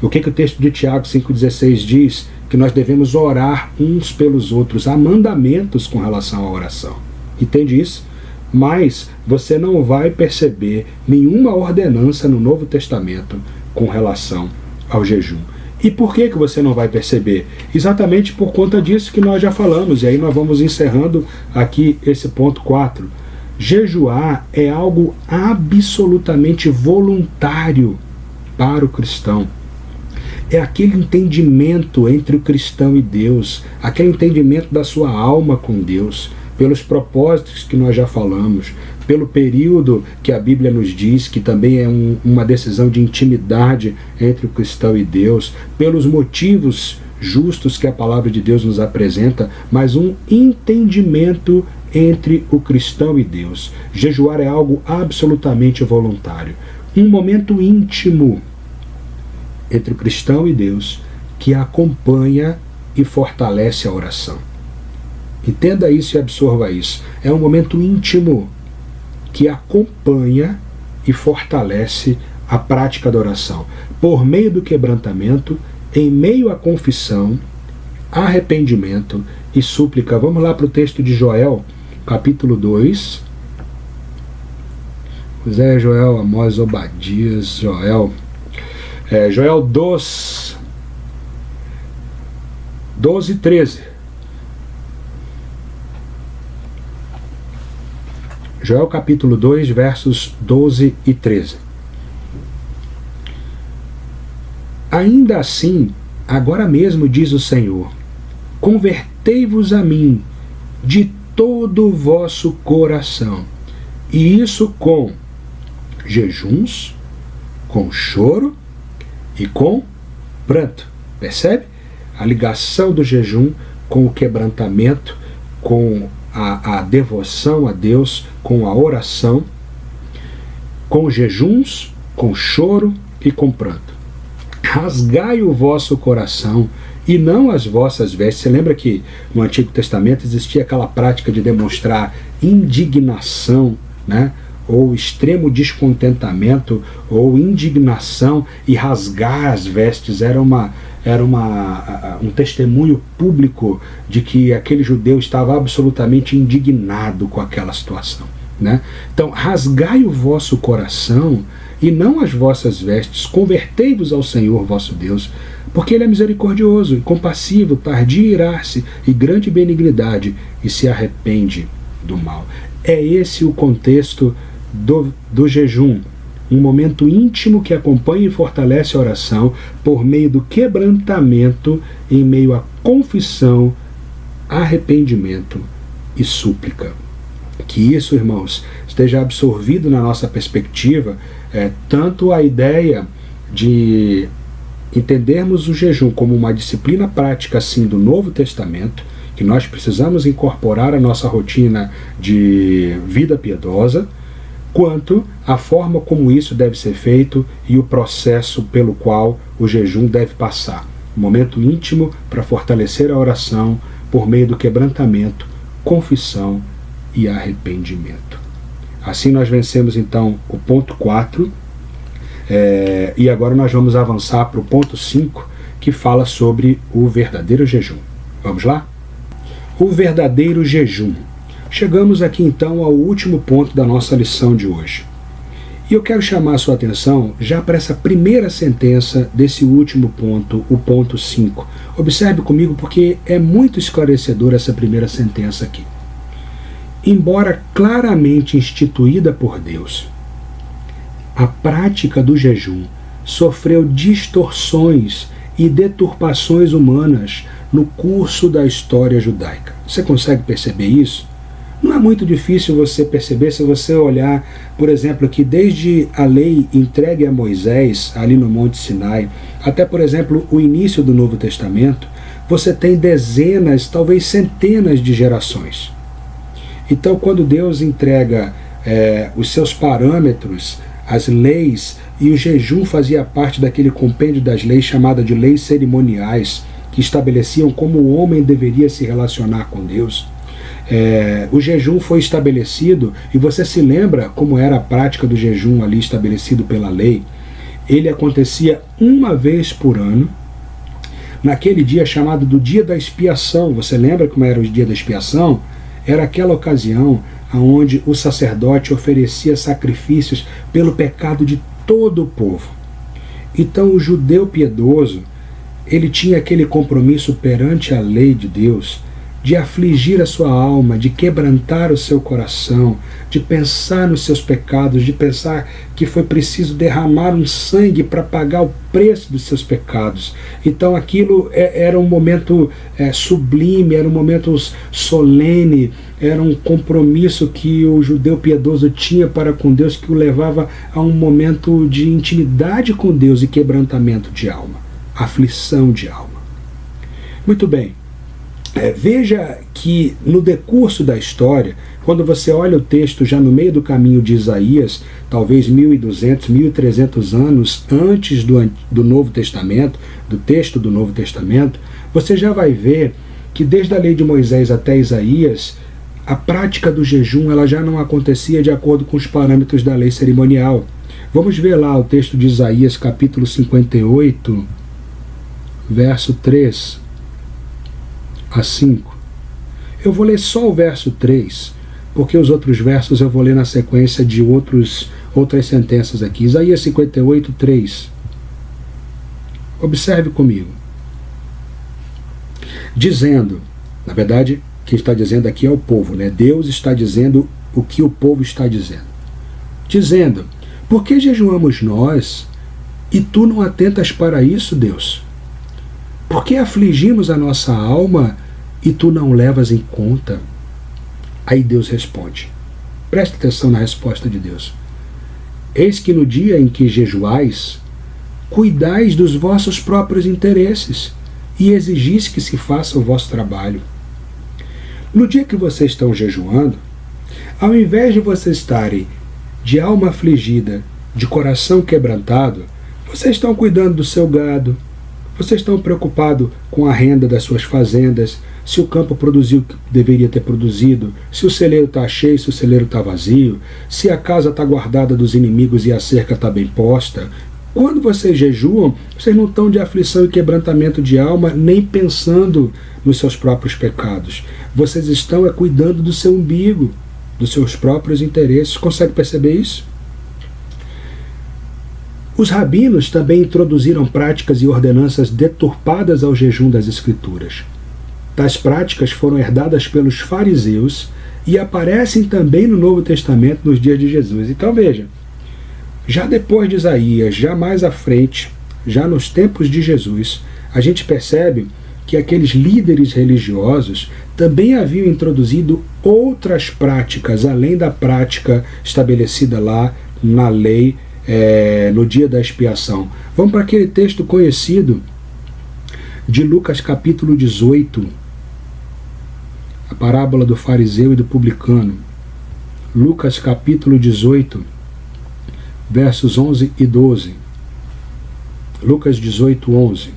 S1: O que o texto de Tiago 5,16 diz? Que nós devemos orar uns pelos outros. Há mandamentos com relação à oração. Entende isso? Mas você não vai perceber nenhuma ordenança no Novo Testamento com relação ao jejum. E por que você não vai perceber? Exatamente por conta disso que nós já falamos. E aí nós vamos encerrando aqui esse ponto 4. Jejuar é algo absolutamente voluntário para o cristão. É aquele entendimento entre o cristão e Deus, aquele entendimento da sua alma com Deus, pelos propósitos que nós já falamos, pelo período que a Bíblia nos diz, que também é uma decisão de intimidade entre o cristão e Deus, pelos motivos justos que a palavra de Deus nos apresenta, mas um entendimento entre o cristão e Deus. Jejuar é algo absolutamente voluntário, um momento íntimo entre o cristão e Deus, que acompanha e fortalece a oração. Entenda isso e absorva isso. É um momento íntimo que acompanha e fortalece a prática da oração, por meio do quebrantamento, em meio à confissão, arrependimento e súplica. Vamos lá para o texto de Joel, capítulo 2. José, Joel, Amós, Obadias, Joel. Joel 2, 12 e 13. Joel capítulo 2, versos 12 e 13. Ainda assim, agora mesmo diz o Senhor, convertei-vos a mim de todo o vosso coração, e isso com jejuns, com choro e com pranto. Percebe? A ligação do jejum com o quebrantamento, com a devoção a Deus, com a oração, com jejuns, com choro e com pranto. Rasgai o vosso coração e não as vossas vestes. Você lembra que no Antigo Testamento existia aquela prática de demonstrar indignação, né? Ou extremo descontentamento, ou indignação, e rasgar as vestes era um testemunho público de que aquele judeu estava absolutamente indignado com aquela situação, né? Então, rasgai o vosso coração e não as vossas vestes, convertei-vos ao Senhor vosso Deus, porque Ele é misericordioso e compassivo, tardio em irar-se e grande benignidade, e se arrepende do mal. É esse o contexto do jejum, um momento íntimo que acompanha e fortalece a oração por meio do quebrantamento, em meio à confissão, arrependimento e súplica. Que isso, irmãos, esteja absorvido na nossa perspectiva, tanto a ideia de entendermos o jejum como uma disciplina prática, assim, do Novo Testamento, que nós precisamos incorporar à nossa rotina de vida piedosa, quanto a forma como isso deve ser feito e o processo pelo qual o jejum deve passar. Um momento íntimo para fortalecer a oração por meio do quebrantamento, confissão e arrependimento. Assim nós vencemos então o ponto 4, e agora nós vamos avançar para o ponto 5, que fala sobre o verdadeiro jejum. Vamos lá? O verdadeiro jejum. Chegamos aqui então ao último ponto da nossa lição de hoje. E eu quero chamar a sua atenção já para essa primeira sentença desse último ponto, o ponto 5. Observe comigo porque é muito esclarecedora essa primeira sentença aqui. Embora claramente instituída por Deus, a prática do jejum sofreu distorções e deturpações humanas no curso da história judaica. Você consegue perceber isso? Não é muito difícil você perceber se você olhar, por exemplo, que desde a lei entregue a Moisés, ali no Monte Sinai, até, por exemplo, o início do Novo Testamento, você tem dezenas, talvez centenas de gerações. Então, quando Deus entrega os seus parâmetros, as leis, e o jejum fazia parte daquele compêndio das leis chamada de leis cerimoniais, que estabeleciam como o homem deveria se relacionar com Deus. O jejum foi estabelecido, e você se lembra como era a prática do jejum ali estabelecido pela lei. Ele acontecia uma vez por ano, naquele dia chamado do dia da expiação. Você lembra como era o dia da expiação? Era aquela ocasião onde o sacerdote oferecia sacrifícios pelo pecado de todo o povo. Então o judeu piedoso, ele tinha aquele compromisso perante a lei de Deus, de afligir a sua alma, de quebrantar o seu coração, de pensar nos seus pecados, de pensar que foi preciso derramar um sangue para pagar o preço dos seus pecados. Então aquilo era um momento sublime, era um momento solene, era um compromisso que o judeu piedoso tinha para com Deus, que o levava a um momento de intimidade com Deus e quebrantamento de alma, aflição de alma. Muito bem. Veja que no decurso da história, quando você olha o texto já no meio do caminho de Isaías, talvez 1.200, 1.300 anos antes do Novo Testamento, do texto do Novo Testamento, você já vai ver que desde a lei de Moisés até Isaías, a prática do jejum ela já não acontecia de acordo com os parâmetros da lei cerimonial. Vamos ver lá o texto de Isaías, capítulo 58, verso 3 a 5. Eu vou ler só o verso 3, porque os outros versos eu vou ler na sequência de outras sentenças aqui. Isaías 58, 3. Observe comigo. Dizendo, na verdade, quem está dizendo aqui é o povo, né? Deus está dizendo o que o povo está dizendo. Dizendo, por que jejuamos nós e tu não atentas para isso, Deus? Por que afligimos a nossa alma e tu não levas em conta? Aí Deus responde. Preste atenção na resposta de Deus. Eis que no dia em que jejuais, cuidais dos vossos próprios interesses e exigis que se faça o vosso trabalho. No dia que vocês estão jejuando, ao invés de vocês estarem de alma afligida, de coração quebrantado, vocês estão cuidando do seu gado, vocês estão preocupados com a renda das suas fazendas, se o campo produziu o que deveria ter produzido, se o celeiro está cheio, se o celeiro está vazio, se a casa está guardada dos inimigos e a cerca está bem posta. Quando vocês jejuam, vocês não estão de aflição e quebrantamento de alma, nem pensando nos seus próprios pecados. Vocês estão cuidando do seu umbigo, dos seus próprios interesses. Consegue perceber isso? Os rabinos também introduziram práticas e ordenanças deturpadas ao jejum das Escrituras. Tais práticas foram herdadas pelos fariseus e aparecem também no Novo Testamento nos dias de Jesus. Então veja, já depois de Isaías, já mais à frente, já nos tempos de Jesus, a gente percebe que aqueles líderes religiosos também haviam introduzido outras práticas, além da prática estabelecida lá na lei, no dia da expiação. Vamos para aquele texto conhecido de Lucas capítulo 18, a parábola do fariseu e do publicano. Lucas capítulo 18, versos 11 e 12. Lucas 18, 11.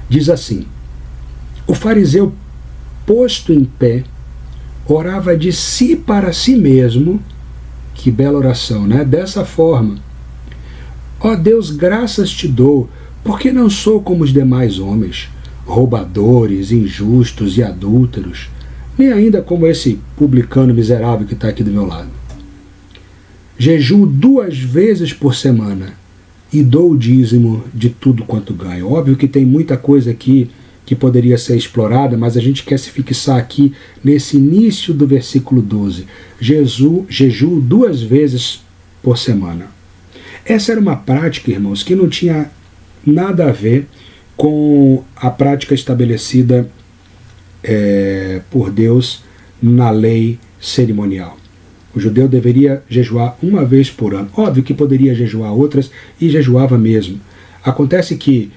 S1: Diz assim: o fariseu, posto em pé, orava de si para si mesmo. Que bela oração, né? Dessa forma: ó Deus, graças te dou, porque não sou como os demais homens, roubadores, injustos e adúlteros, nem ainda como esse publicano miserável que está aqui do meu lado. Jejuo 2 vezes por semana e dou o dízimo de tudo quanto ganho. Óbvio que tem muita coisa aqui que poderia ser explorada, mas a gente quer se fixar aqui nesse início do versículo 12. Jejuo 2 vezes por semana. Essa era uma prática, irmãos, que não tinha nada a ver com a prática estabelecida por Deus na lei cerimonial. O judeu deveria jejuar 1 vez por ano. Óbvio que poderia jejuar outras, e jejuava mesmo. Acontece que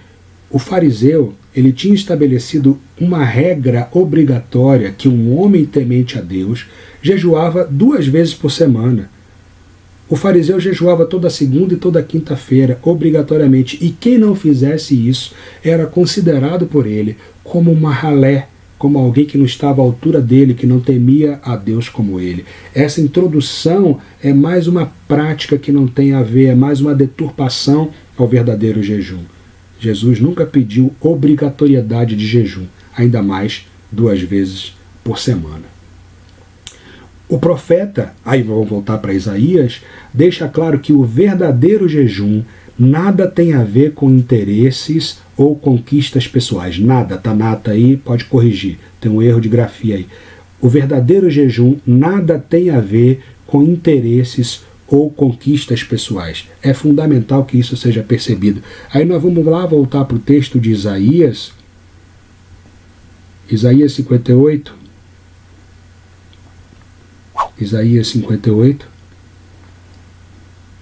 S1: o fariseu, ele tinha estabelecido uma regra obrigatória que um homem temente a Deus jejuava 2 vezes por semana. O fariseu jejuava toda segunda e toda quinta-feira, obrigatoriamente, e quem não fizesse isso era considerado por ele como uma ralé, como alguém que não estava à altura dele, que não temia a Deus como ele. Essa introdução é mais uma prática que não tem a ver, é mais uma deturpação ao verdadeiro jejum. Jesus nunca pediu obrigatoriedade de jejum, ainda mais 2 vezes por semana. O profeta, aí vamos voltar para Isaías, deixa claro que o verdadeiro jejum nada tem a ver com interesses ou conquistas pessoais. Nada, tá nata aí, pode corrigir, tem um erro de grafia aí. O verdadeiro jejum nada tem a ver com interesses ou conquistas pessoais. É fundamental que isso seja percebido. Aí nós vamos lá voltar para o texto de Isaías, Isaías 58, Isaías 58,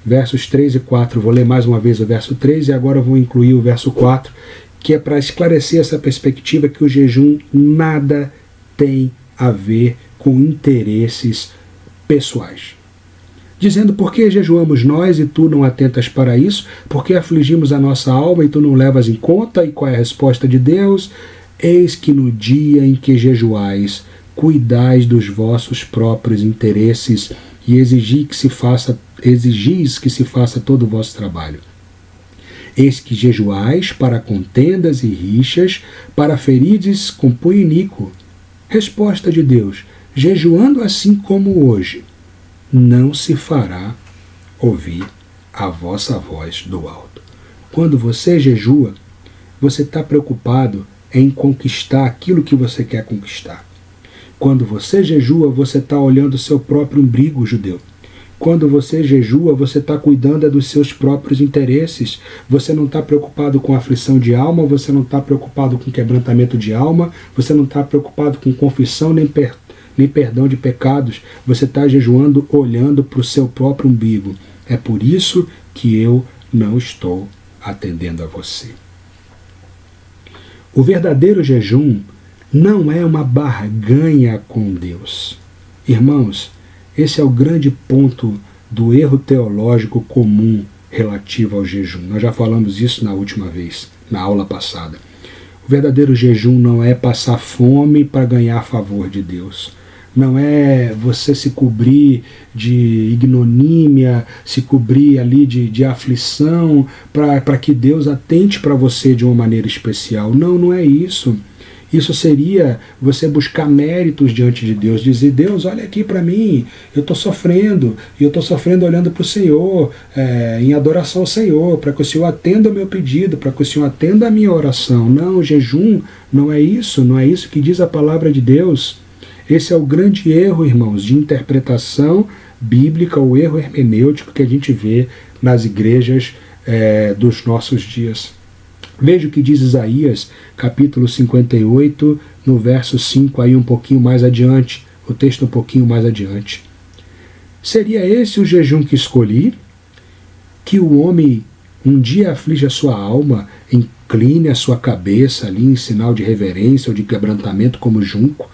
S1: versos 3 e 4. Vou ler mais uma vez o verso 3 e agora vou incluir o verso 4, que é para esclarecer essa perspectiva que o jejum nada tem a ver com interesses pessoais. Dizendo, por que jejuamos nós e tu não atentas para isso? Por que afligimos a nossa alma e tu não levas em conta? E qual é a resposta de Deus? Eis que no dia em que jejuais, cuidais dos vossos próprios interesses e exigis que se faça todo o vosso trabalho. Eis que jejuais para contendas e rixas, para ferides com punho iníquo. Resposta de Deus, jejuando assim como hoje, não se fará ouvir a vossa voz do alto. Quando você jejua, você está preocupado em conquistar aquilo que você quer conquistar. Quando você jejua, você está olhando o seu próprio umbigo, judeu. Quando você jejua, você está cuidando dos seus próprios interesses. Você não está preocupado com aflição de alma, você não está preocupado com quebrantamento de alma, você não está preocupado com confissão nem perdão de pecados. Você está jejuando olhando para o seu próprio umbigo. É por isso que eu não estou atendendo a você. O verdadeiro jejum não é uma barganha com Deus. Irmãos, esse é o grande ponto do erro teológico comum relativo ao jejum. Nós já falamos isso na última vez, na aula passada. O verdadeiro jejum não é passar fome para ganhar favor de Deus. Não é você se cobrir de ignomínia, se cobrir ali de aflição para que Deus atente para você de uma maneira especial. Não, não é isso. Isso seria você buscar méritos diante de Deus, dizer, Deus, olha aqui para mim, eu estou sofrendo, e eu estou sofrendo olhando para o Senhor, em adoração ao Senhor, para que o Senhor atenda o meu pedido, para que o Senhor atenda a minha oração. Não, o jejum não é isso que diz a palavra de Deus. Esse é o grande erro, irmãos, de interpretação bíblica, o erro hermenêutico que a gente vê nas igrejas dos nossos dias. Veja o que diz Isaías, capítulo 58, no verso 5, aí um pouquinho mais adiante, o texto um pouquinho mais adiante. Seria esse o jejum que escolhi? Que o homem um dia aflige a sua alma, incline a sua cabeça ali em sinal de reverência ou de quebrantamento como junco,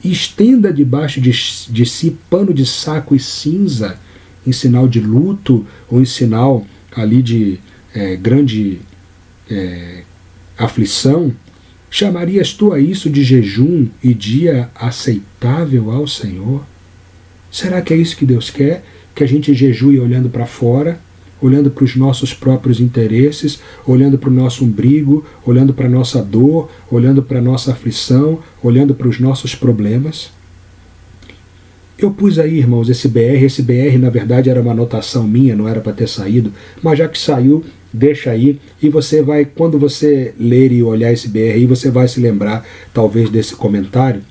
S1: e estenda debaixo de si pano de saco e cinza, em sinal de luto ou em sinal ali de grande aflição? Chamarias tu a isso de jejum e dia aceitável ao Senhor? Será que é isso que Deus quer? Que a gente jejue olhando para fora, olhando para os nossos próprios interesses, olhando para o nosso umbigo, olhando para a nossa dor, olhando para a nossa aflição, olhando para os nossos problemas? Eu pus aí, irmãos, esse BR na verdade era uma anotação minha, não era para ter saído, mas já que saiu, deixa aí, e você vai, quando você ler e olhar esse BR, você vai se lembrar, talvez, desse comentário,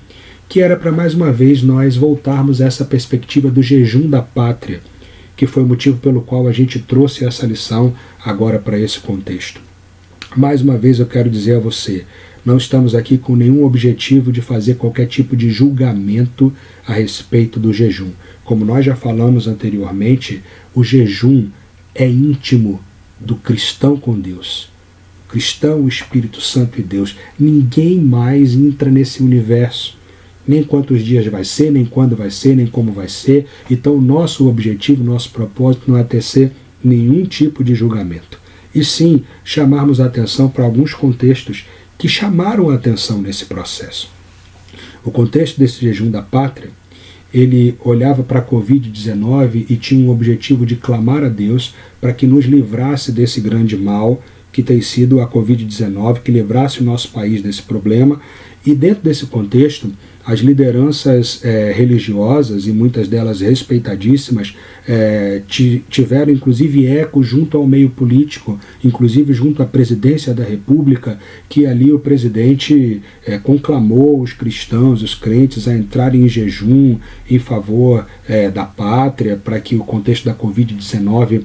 S1: que era para mais uma vez nós voltarmos a essa perspectiva do jejum da pátria, que foi o motivo pelo qual a gente trouxe essa lição agora para esse contexto. Mais uma vez eu quero dizer a você, não estamos aqui com nenhum objetivo de fazer qualquer tipo de julgamento a respeito do jejum. Como nós já falamos anteriormente, o jejum é íntimo do cristão com Deus. O cristão, o Espírito Santo e Deus. Ninguém mais entra nesse universo. Nem quantos dias vai ser, nem quando vai ser, nem como vai ser. Então o nosso objetivo, nosso propósito não é tecer nenhum tipo de julgamento. E sim, chamarmos a atenção para alguns contextos que chamaram a atenção nesse processo. O contexto desse jejum da pátria, ele olhava para a Covid-19 e tinha um objetivo de clamar a Deus para que nos livrasse desse grande mal que tem sido a Covid-19, que livrasse o nosso país desse problema. E dentro desse contexto, as lideranças religiosas, e muitas delas respeitadíssimas, tiveram inclusive eco junto ao meio político, inclusive junto à presidência da República, que ali o presidente conclamou os cristãos, os crentes, a entrarem em jejum em favor da pátria, para que o contexto da Covid-19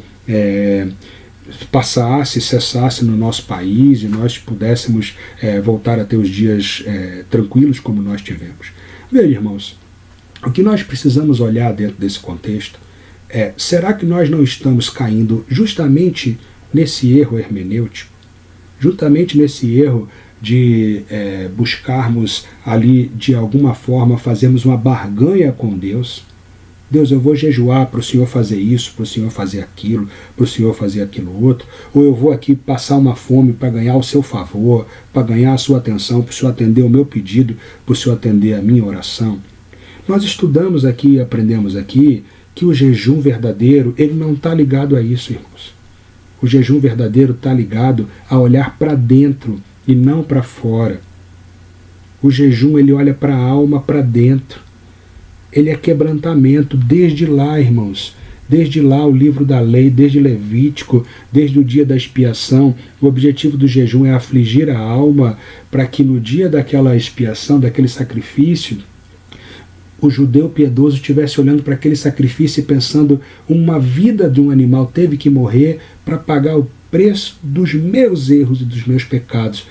S1: cessasse no nosso país e nós pudéssemos voltar a ter os dias tranquilos como nós tivemos. Veja, irmãos, o que nós precisamos olhar dentro desse contexto será que nós não estamos caindo justamente nesse erro hermenêutico? juntamente nesse erro de buscarmos ali, de alguma forma, fazermos uma barganha com Deus. Deus, eu vou jejuar para o Senhor fazer isso, para o Senhor fazer aquilo, para o Senhor fazer aquilo outro, ou eu vou aqui passar uma fome para ganhar o seu favor, para ganhar a sua atenção, para o Senhor atender o meu pedido, para o Senhor atender a minha oração. Nós estudamos aqui e aprendemos aqui que o jejum verdadeiro, ele não está ligado a isso, irmãos. O jejum verdadeiro está ligado a olhar para dentro e não para fora. O jejum, ele olha para a alma, para dentro. Ele é quebrantamento desde lá, irmãos. Desde lá o livro da lei, desde Levítico, desde o dia da expiação. O objetivo do jejum é afligir a alma para que no dia daquela expiação, daquele sacrifício, o judeu piedoso estivesse olhando para aquele sacrifício e pensando: uma vida de um animal teve que morrer para pagar o preço dos meus erros e dos meus pecados.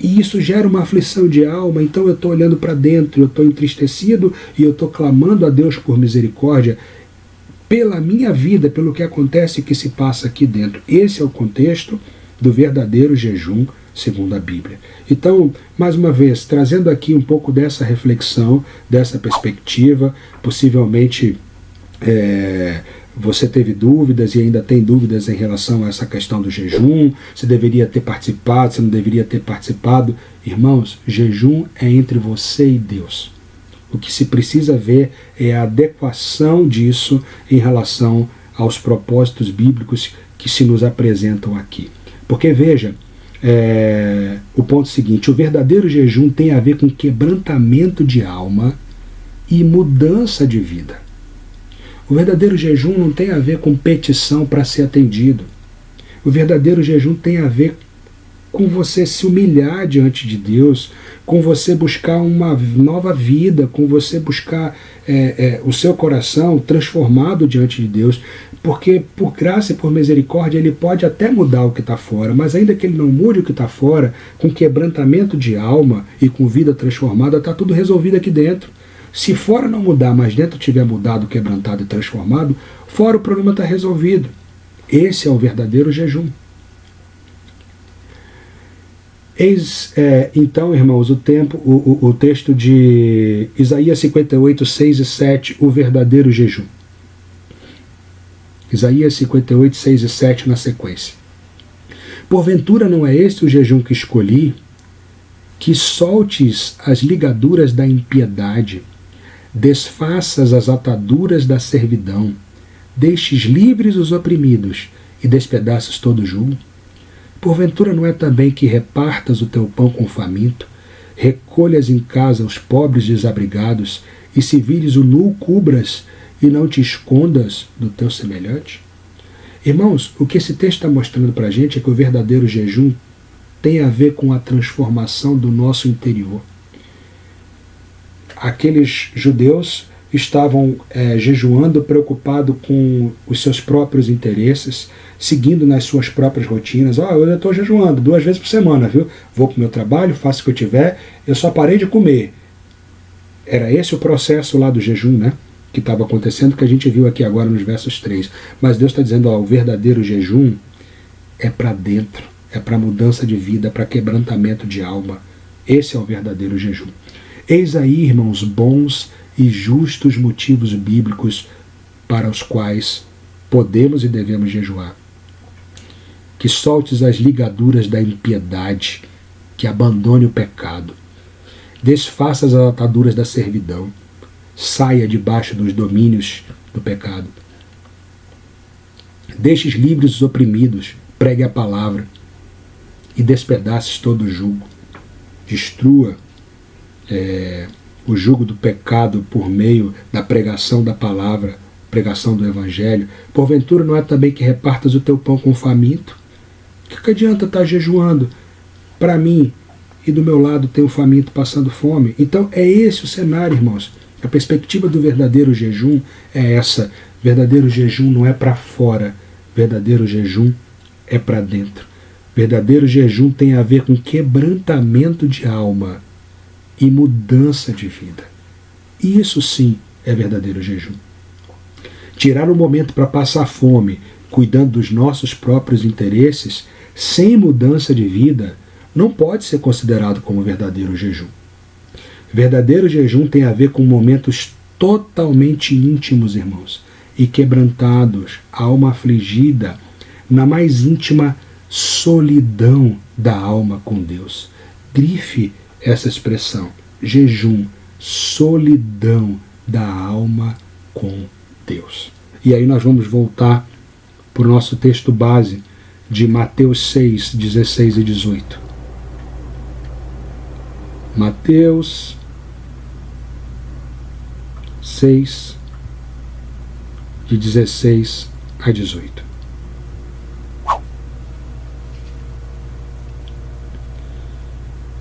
S1: E isso gera uma aflição de alma, então eu estou olhando para dentro, eu estou entristecido e eu estou clamando a Deus por misericórdia pela minha vida, pelo que acontece e que se passa aqui dentro. Esse é o contexto do verdadeiro jejum, segundo a Bíblia. Então, mais uma vez, trazendo aqui um pouco dessa reflexão, dessa perspectiva, possivelmente você teve dúvidas e ainda tem dúvidas em relação a essa questão do jejum, se deveria ter participado, se não deveria ter participado. Irmãos, jejum é entre você e Deus. O que se precisa ver é a adequação disso em relação aos propósitos bíblicos que se nos apresentam aqui. Porque veja, o ponto seguinte: o verdadeiro jejum tem a ver com quebrantamento de alma e mudança de vida. O verdadeiro jejum não tem a ver com petição para ser atendido. O verdadeiro jejum tem a ver com você se humilhar diante de Deus, com você buscar uma nova vida, com você buscar o seu coração transformado diante de Deus, porque por graça e por misericórdia Ele pode até mudar o que está fora, mas ainda que Ele não mude o que está fora, com quebrantamento de alma e com vida transformada, está tudo resolvido aqui dentro. Se fora não mudar, mas dentro tiver mudado, quebrantado e transformado, fora o problema está resolvido. Esse é o verdadeiro jejum. Eis, então, irmãos, o texto de Isaías 58, 6 e 7, o verdadeiro jejum. Isaías 58, 6 e 7 na sequência. Porventura não é este o jejum que escolhi, que soltes as ligaduras da impiedade, desfaças as ataduras da servidão, deixes livres os oprimidos e despedaças todo o jugo? Porventura não é também que repartas o teu pão com o faminto, recolhas em casa os pobres desabrigados, e se vires o nu, cubras, e não te escondas do teu semelhante? Irmãos, o que esse texto está mostrando para a gente é que o verdadeiro jejum tem a ver com a transformação do nosso interior. Aqueles judeus estavam jejuando, preocupados com os seus próprios interesses, seguindo nas suas próprias rotinas. Eu estou jejuando 2 vezes por semana, viu? Vou para o meu trabalho, faço o que eu tiver, eu só parei de comer. Era esse o processo lá do jejum, né? Que estava acontecendo, que a gente viu aqui agora nos versos 3. Mas Deus está dizendo, o verdadeiro jejum é para dentro, é para mudança de vida, para quebrantamento de alma. Esse é o verdadeiro jejum. Eis aí, irmãos, bons e justos motivos bíblicos para os quais podemos e devemos jejuar. Que soltes as ligaduras da impiedade, que abandone o pecado, desfaça as ataduras da servidão, saia debaixo dos domínios do pecado. Deixes livres os oprimidos, pregue a palavra e despedaces todo o jugo. Destrua o jugo do pecado por meio da pregação da palavra, pregação do evangelho. Porventura não é também que repartas o teu pão com o faminto? O que adianta estar jejuando para mim e do meu lado tem um faminto passando fome? Então é esse o cenário, irmãos. A perspectiva do verdadeiro jejum é essa. Verdadeiro jejum não é para fora, verdadeiro jejum é para dentro. Verdadeiro jejum tem a ver com quebrantamento de alma e mudança de vida. Isso sim é verdadeiro jejum. Tirar um momento para passar fome, cuidando dos nossos próprios interesses, sem mudança de vida, não pode ser considerado como verdadeiro jejum. Verdadeiro jejum tem a ver com momentos totalmente íntimos, irmãos, e quebrantados, alma afligida, na mais íntima solidão da alma com Deus. Grife essa expressão, jejum, solidão da alma com Deus. E aí nós vamos voltar para o nosso texto base de Mateus 6, 16 e 18. Mateus 6, de 16 a 18.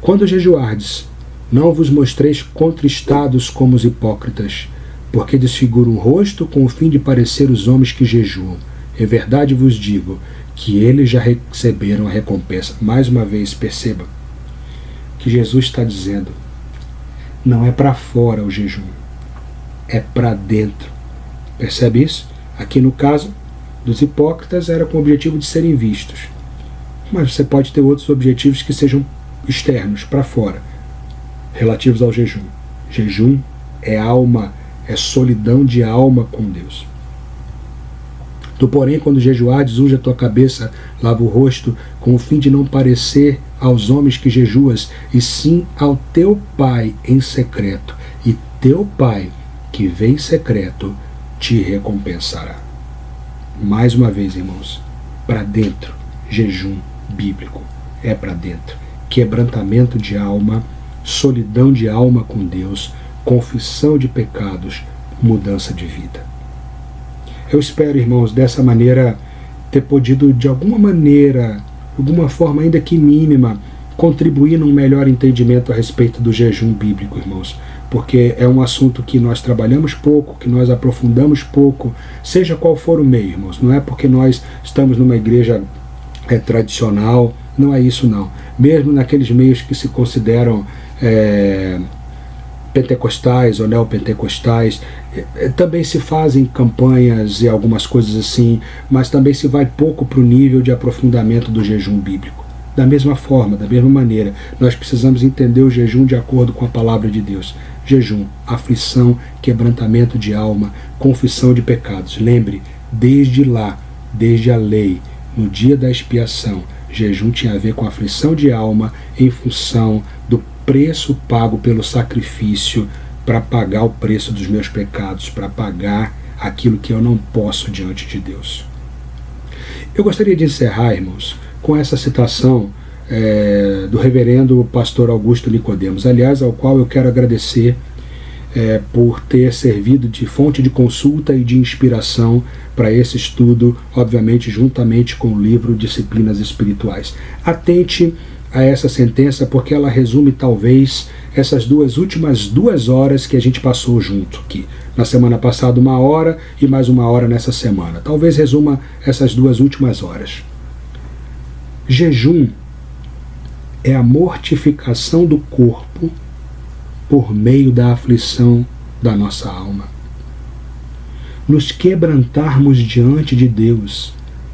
S1: Quando jejuardes, não vos mostreis contristados como os hipócritas, porque desfiguram o rosto com o fim de parecer os homens que jejuam. Em verdade vos digo que eles já receberam a recompensa. Mais uma vez, perceba que Jesus está dizendo, não é para fora o jejum, é para dentro. Percebe isso? Aqui no caso dos hipócritas era com o objetivo de serem vistos. Mas você pode ter outros objetivos que sejam externos, para fora, relativos ao jejum. Jejum é alma, é solidão de alma com Deus. Tu, porém, quando jejuardes, unge a tua cabeça, lava o rosto, com o fim de não parecer aos homens que jejuas, e sim ao teu Pai em secreto. E teu Pai, que vem em secreto, te recompensará. Mais uma vez, irmãos, para dentro, jejum bíblico, é para dentro. Quebrantamento de alma, solidão de alma com Deus, confissão de pecados, mudança de vida. Eu espero, irmãos, dessa maneira ter podido, de alguma maneira, alguma forma ainda que mínima, contribuir num melhor entendimento a respeito do jejum bíblico, irmãos, porque é um assunto que nós trabalhamos pouco, que nós aprofundamos pouco, seja qual for o meio, irmãos. Não é porque nós estamos numa igreja tradicional, não é isso não. Mesmo naqueles meios que se consideram pentecostais ou neopentecostais, também se fazem campanhas e algumas coisas assim, mas também se vai pouco para o nível de aprofundamento do jejum bíblico. Da mesma forma, da mesma maneira, nós precisamos entender o jejum de acordo com a palavra de Deus. Jejum, aflição, quebrantamento de alma, confissão de pecados. Lembre, desde lá, desde a lei, no dia da expiação, jejum tinha a ver com aflição de alma em função do preço pago pelo sacrifício para pagar o preço dos meus pecados, para pagar aquilo que eu não posso diante de Deus. Eu gostaria de encerrar, irmãos, com essa citação do reverendo pastor Augusto Nicodemos, aliás, ao qual eu quero agradecer por ter servido de fonte de consulta e de inspiração para esse estudo, obviamente juntamente com o livro Disciplinas Espirituais. Atente a essa sentença, porque ela resume talvez essas últimas 2 horas que a gente passou junto aqui. Na semana passada 1 hora e mais 1 hora nessa semana. Talvez resuma essas 2 últimas horas. Jejum é a mortificação do corpo por meio da aflição da nossa alma. Nos quebrantarmos diante de Deus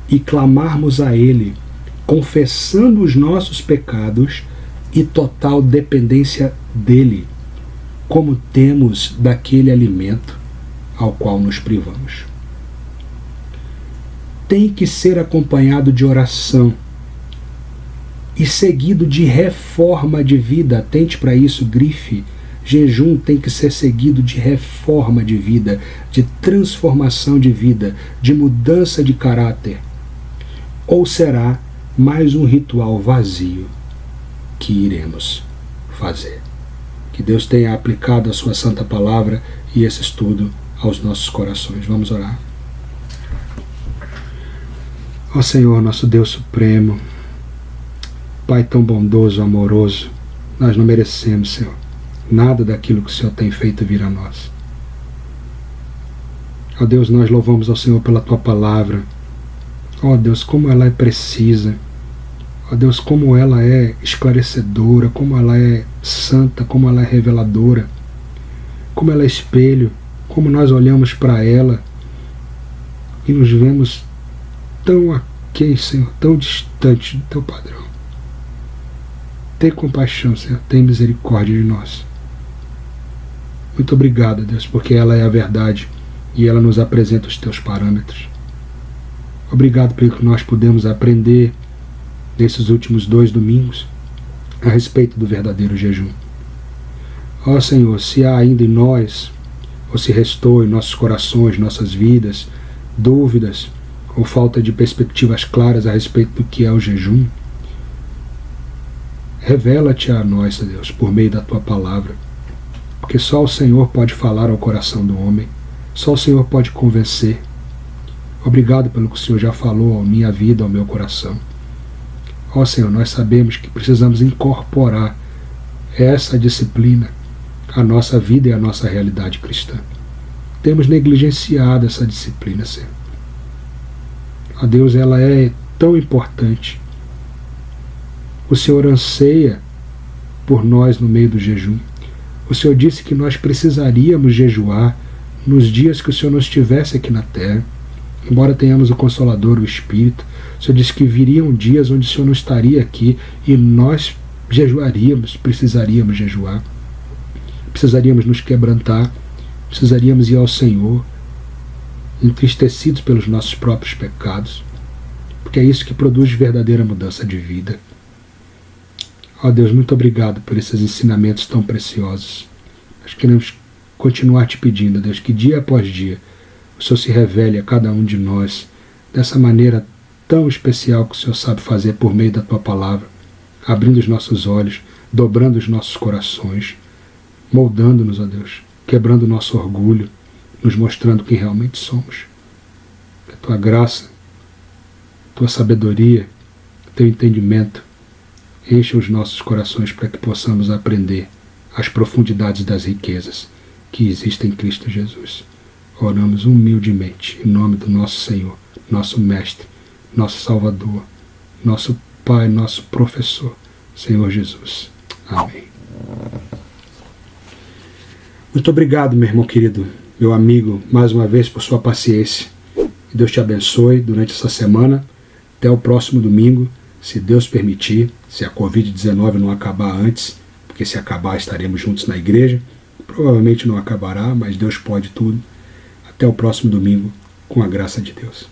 S1: e clamarmos a Ele, confessando os nossos pecados e total dependência dEle, como temos daquele alimento ao qual nos privamos. Tem que ser acompanhado de oração e seguido de reforma de vida. Atente para isso, grife. Jejum tem que ser seguido de reforma de vida, de transformação de vida, de mudança de caráter. Ou será mais um ritual vazio que iremos fazer. Que Deus tenha aplicado a sua santa palavra e esse estudo aos nossos corações. Vamos orar. Ó Senhor, nosso Deus supremo, Pai tão bondoso, amoroso, nós não merecemos, Senhor, nada daquilo que o Senhor tem feito vir a nós. Ó Deus, nós louvamos ao Senhor pela Tua palavra. Ó Deus, como ela é precisa. Ó Deus, como ela é esclarecedora, como ela é santa, como ela é reveladora, como ela é espelho, como nós olhamos para ela e nos vemos tão fiquei, Senhor, tão distante do Teu padrão. Tem compaixão, Senhor, tem misericórdia de nós. Muito obrigado, Deus, porque ela é a verdade e ela nos apresenta os Teus parâmetros. Obrigado pelo que nós pudemos aprender nesses últimos 2 domingos a respeito do verdadeiro jejum. Ó Senhor, se há ainda em nós, ou se restou em nossos corações, nossas vidas, dúvidas ou falta de perspectivas claras a respeito do que é o jejum, revela-te a nós, Deus, por meio da Tua palavra, porque só o Senhor pode falar ao coração do homem, só o Senhor pode convencer. Obrigado pelo que o Senhor já falou à minha vida, ao meu coração. Ó Senhor, nós sabemos que precisamos incorporar essa disciplina à nossa vida e à nossa realidade cristã. Temos negligenciado essa disciplina, Senhor. Ó Deus, ela é tão importante. O Senhor anseia por nós no meio do jejum. O Senhor disse que nós precisaríamos jejuar nos dias que o Senhor não estivesse aqui na terra. Embora tenhamos o Consolador, o Espírito, o Senhor disse que viriam dias onde o Senhor não estaria aqui e nós jejuaríamos, precisaríamos jejuar, precisaríamos nos quebrantar, precisaríamos ir ao Senhor, entristecidos pelos nossos próprios pecados, porque é isso que produz verdadeira mudança de vida. Ó Deus, muito obrigado por esses ensinamentos tão preciosos. Nós queremos continuar te pedindo, Deus, que dia após dia o Senhor se revele a cada um de nós dessa maneira tão especial que o Senhor sabe fazer por meio da Tua palavra, abrindo os nossos olhos, dobrando os nossos corações, moldando-nos, ó Deus, quebrando o nosso orgulho, nos mostrando quem realmente somos. Que a Tua graça, Tua sabedoria, Teu entendimento encha os nossos corações para que possamos aprender as profundidades das riquezas que existem em Cristo Jesus. Oramos humildemente em nome do nosso Senhor, nosso Mestre, nosso Salvador, nosso Pai, nosso Professor, Senhor Jesus. Amém. Muito obrigado, meu irmão querido, meu amigo, mais uma vez por sua paciência. Que Deus te abençoe durante essa semana. Até o próximo domingo, se Deus permitir, se a Covid-19 não acabar antes, porque se acabar estaremos juntos na igreja. Provavelmente não acabará, mas Deus pode tudo. Até o próximo domingo, com a graça de Deus.